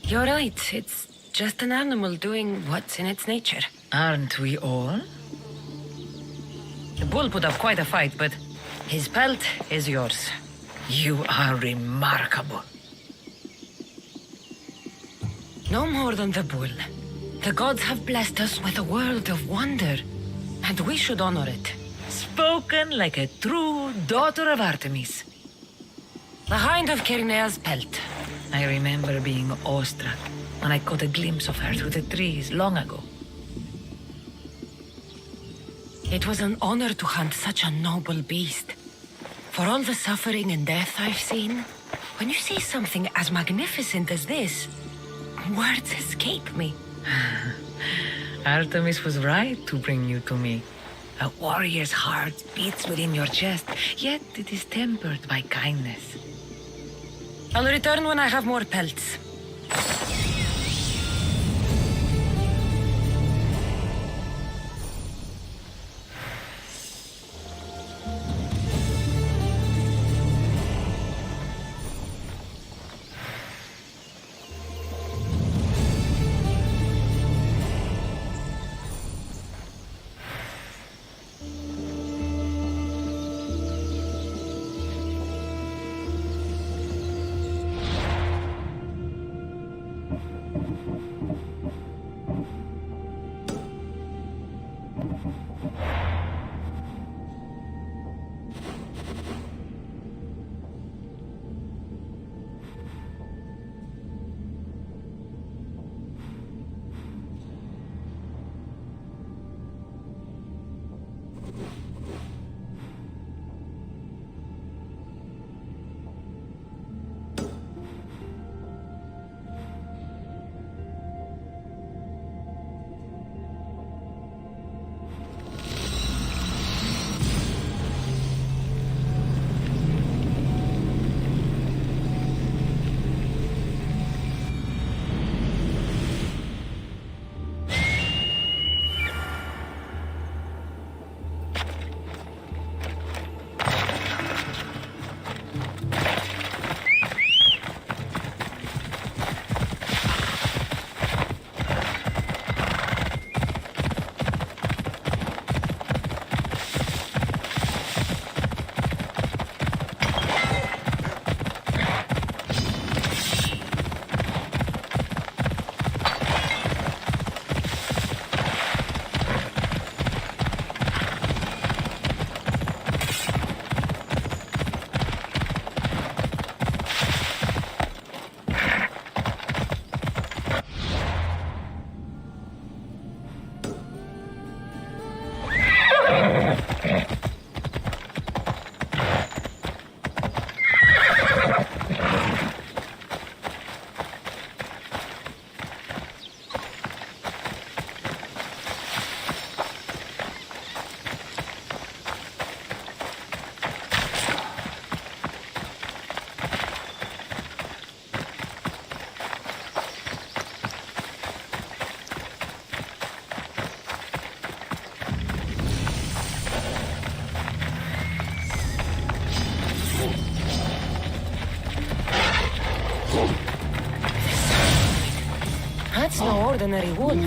You're right. It's just an animal doing what's in its nature. Aren't we all? The bull put up quite a fight, but his pelt is yours. You are remarkable. No more than the bull. The gods have blessed us with a world of wonder, and we should honor it. Spoken like a true daughter of Artemis. The hind of Kyrnea's pelt. I remember being awestruck when I caught a glimpse of her through the trees long ago. It was an honor to hunt such a noble beast. For all the suffering and death I've seen, when you see something as magnificent as this, words escape me. Artemis was right to bring you to me. A warrior's heart beats within your chest, yet it is tempered by kindness. I'll return when I have more pelts. That's no ordinary wolf.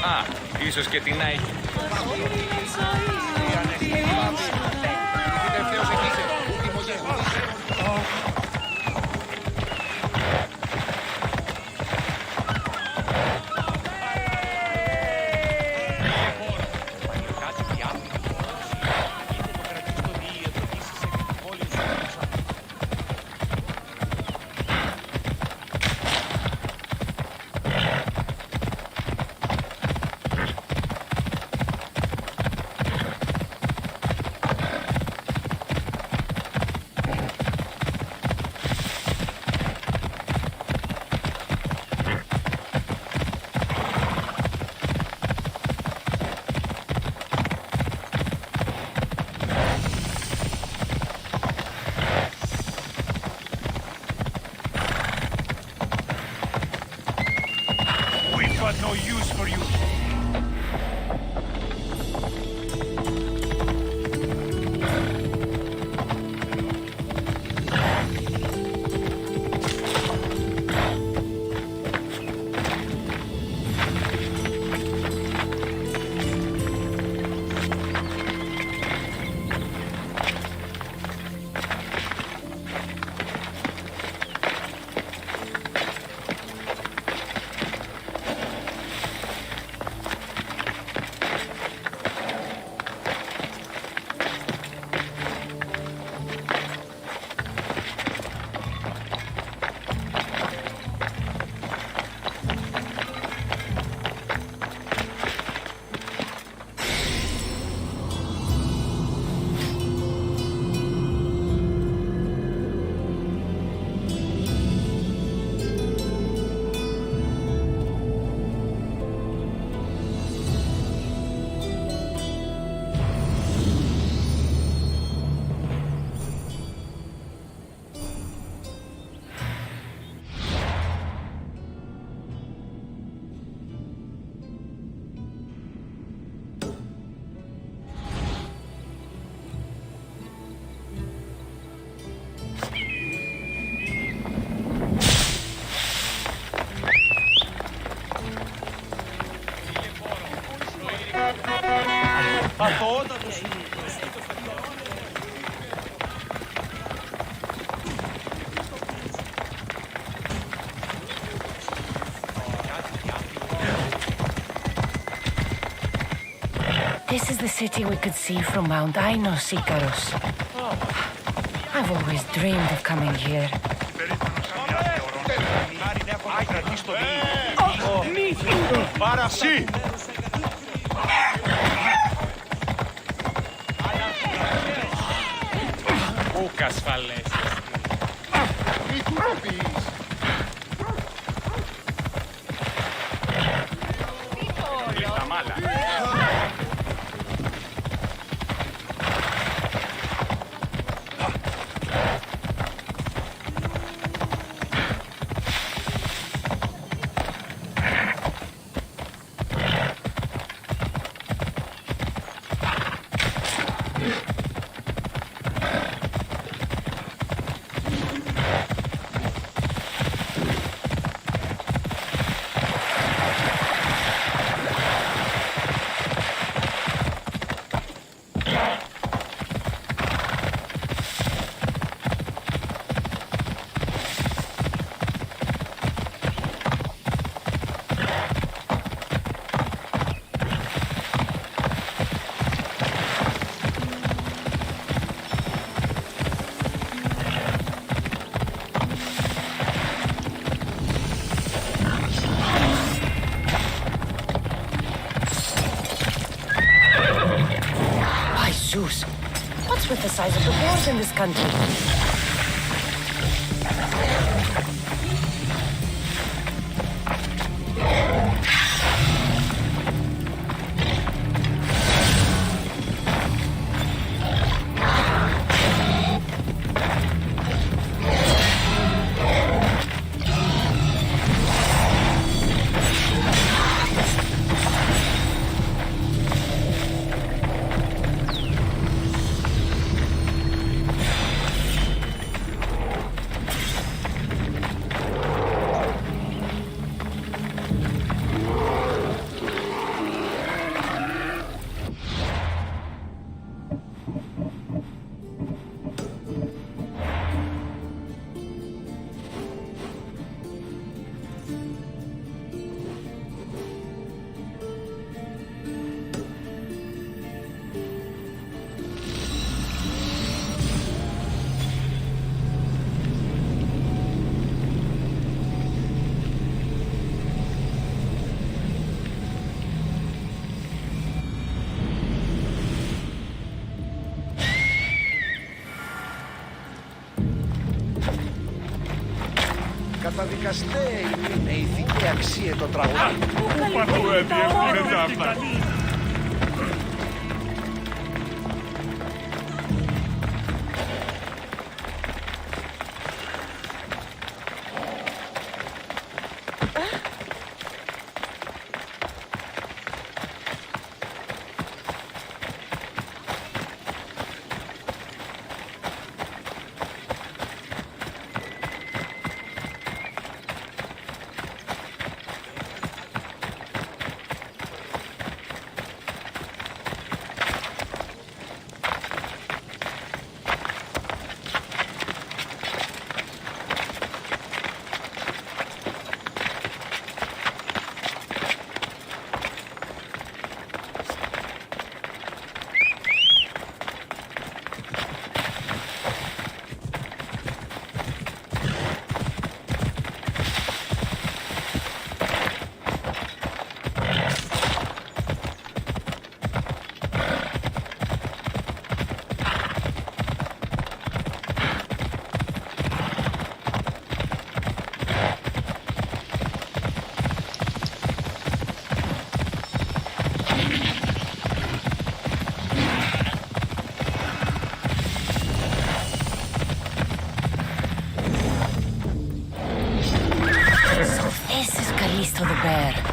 Α, ίσως και την Nike. No use for you. This is the city we could see from Mount Ainos, Ikaros. I've always dreamed of coming here. Παρασύ! Ούκ ασφαλές. Μη κουραπείς. Ήρθα μάλα. Zeus, what's with the size of the wars in this country? Καταδικαστέ είναι ηθική αξία το τραγούδι. Πού παντού διευκολύνεται αυτά. Callisto the bear.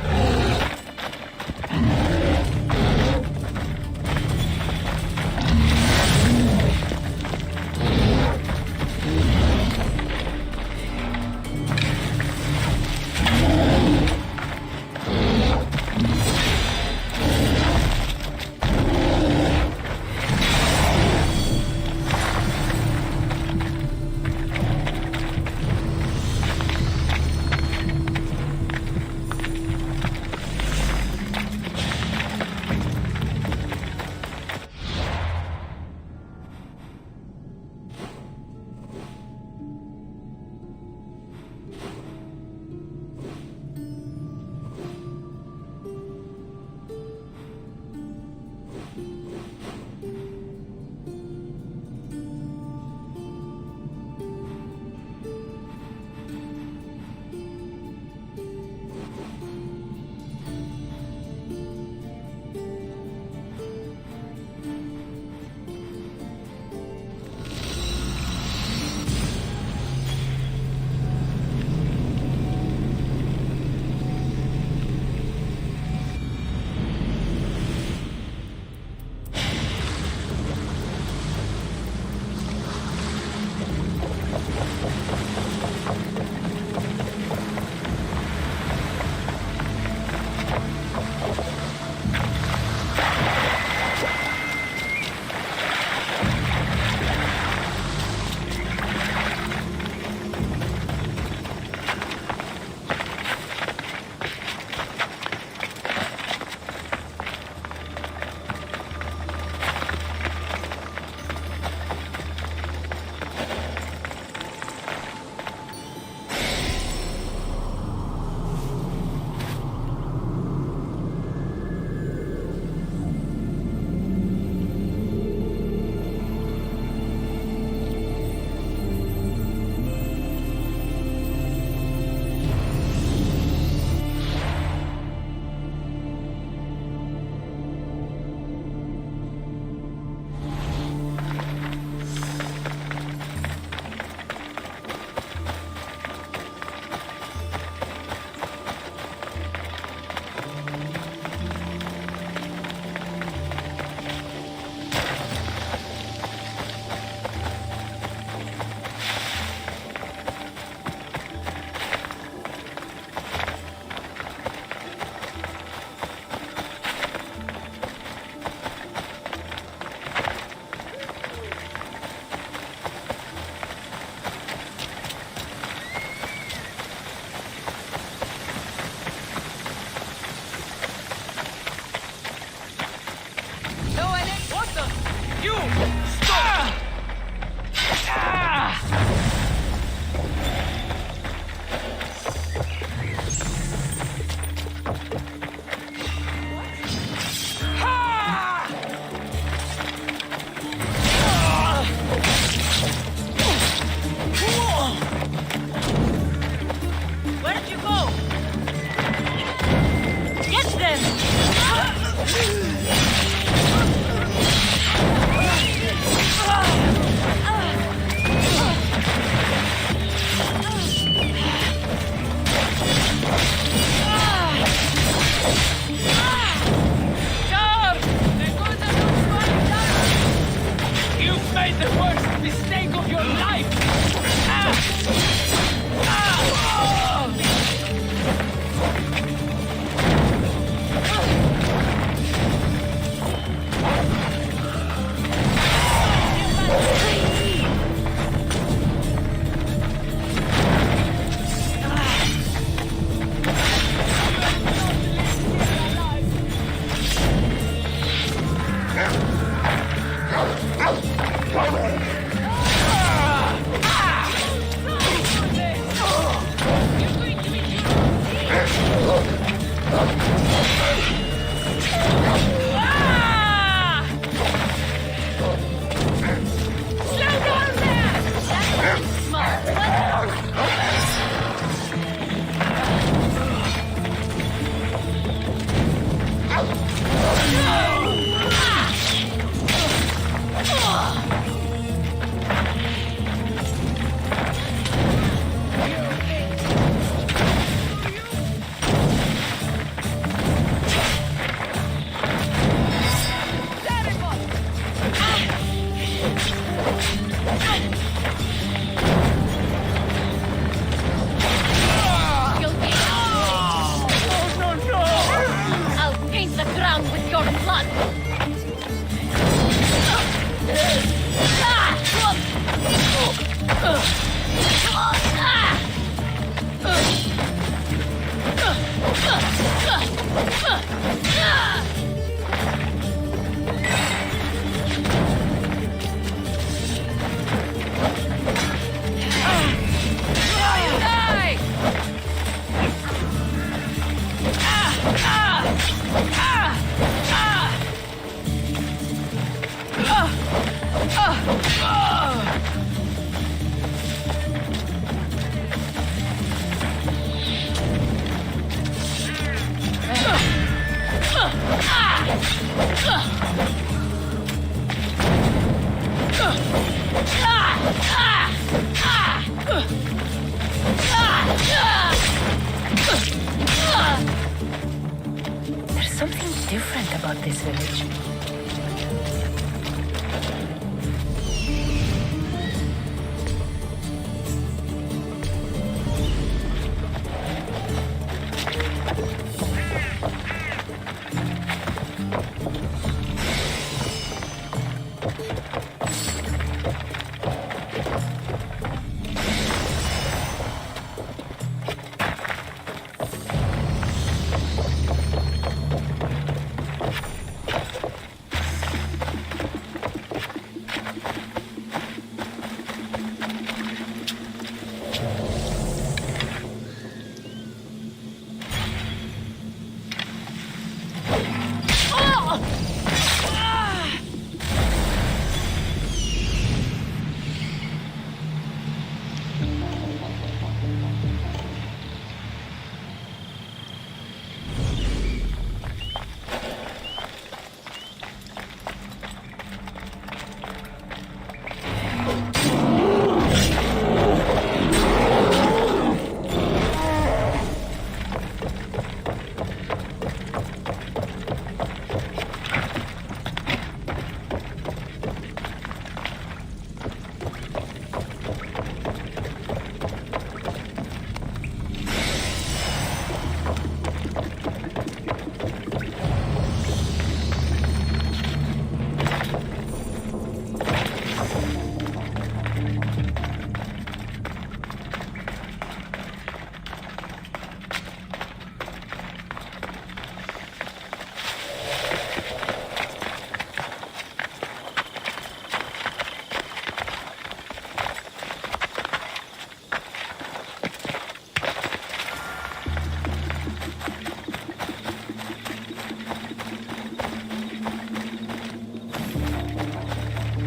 You've made the worst mistake of your life! There's something different about this village.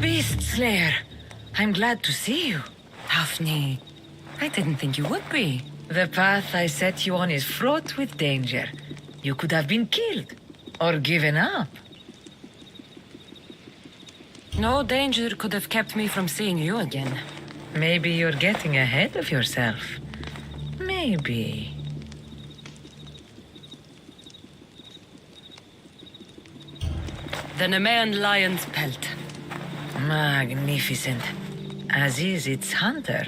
Beast Slayer, I'm glad to see you. Daphne, I didn't think you would be. The path I set you on is fraught with danger. You could have been killed. Or given up? No danger could have kept me from seeing you again. Maybe you're getting ahead of yourself. Maybe. The Nemean lion's pelt. Magnificent. As is its hunter.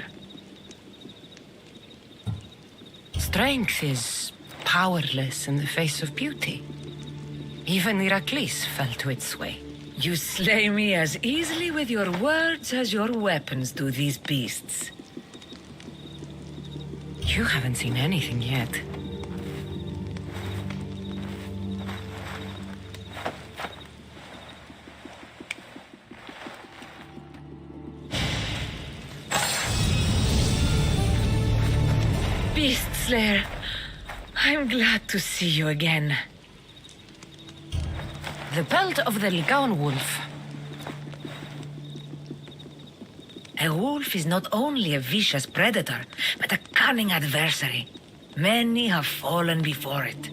Strength is powerless in the face of beauty. Even Heracles fell to its sway. You slay me as easily with your words as your weapons do these beasts. You haven't seen anything yet. Beast Slayer, I'm glad to see you again. The pelt of the Ligaun wolf. A wolf is not only a vicious predator, but a cunning adversary. Many have fallen before it.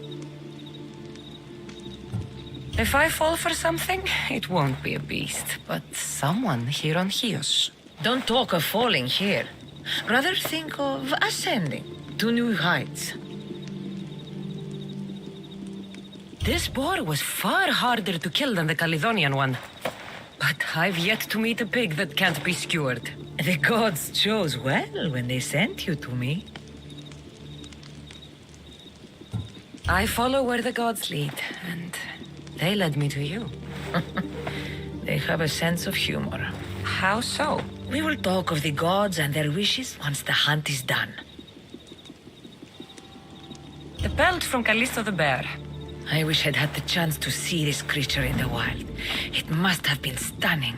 If I fall for something, it won't be a beast, but someone here on Chios. Don't talk of falling here. Rather think of ascending to new heights. This boar was far harder to kill than the Caledonian one. But I've yet to meet a pig that can't be skewered. The gods chose well when they sent you to me. I follow where the gods lead, and they led me to you. They have a sense of humor. How so? We will talk of the gods and their wishes once the hunt is done. The pelt from Callisto the bear. I wish I'd had the chance to see this creature in the wild. It must have been stunning.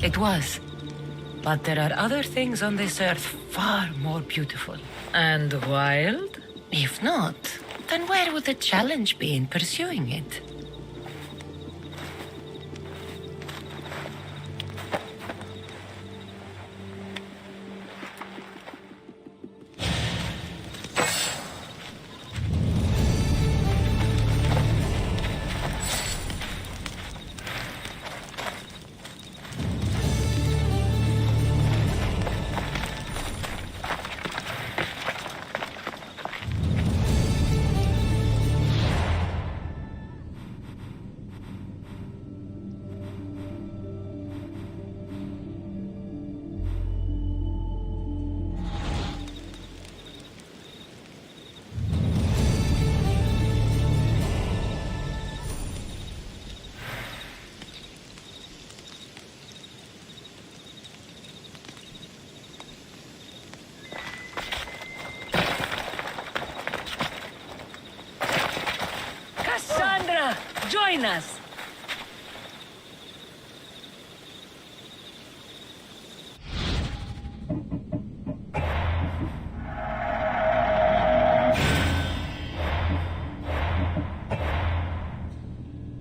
It was. But there are other things on this earth far more beautiful. And wild? If not, then where would the challenge be in pursuing it? Join us!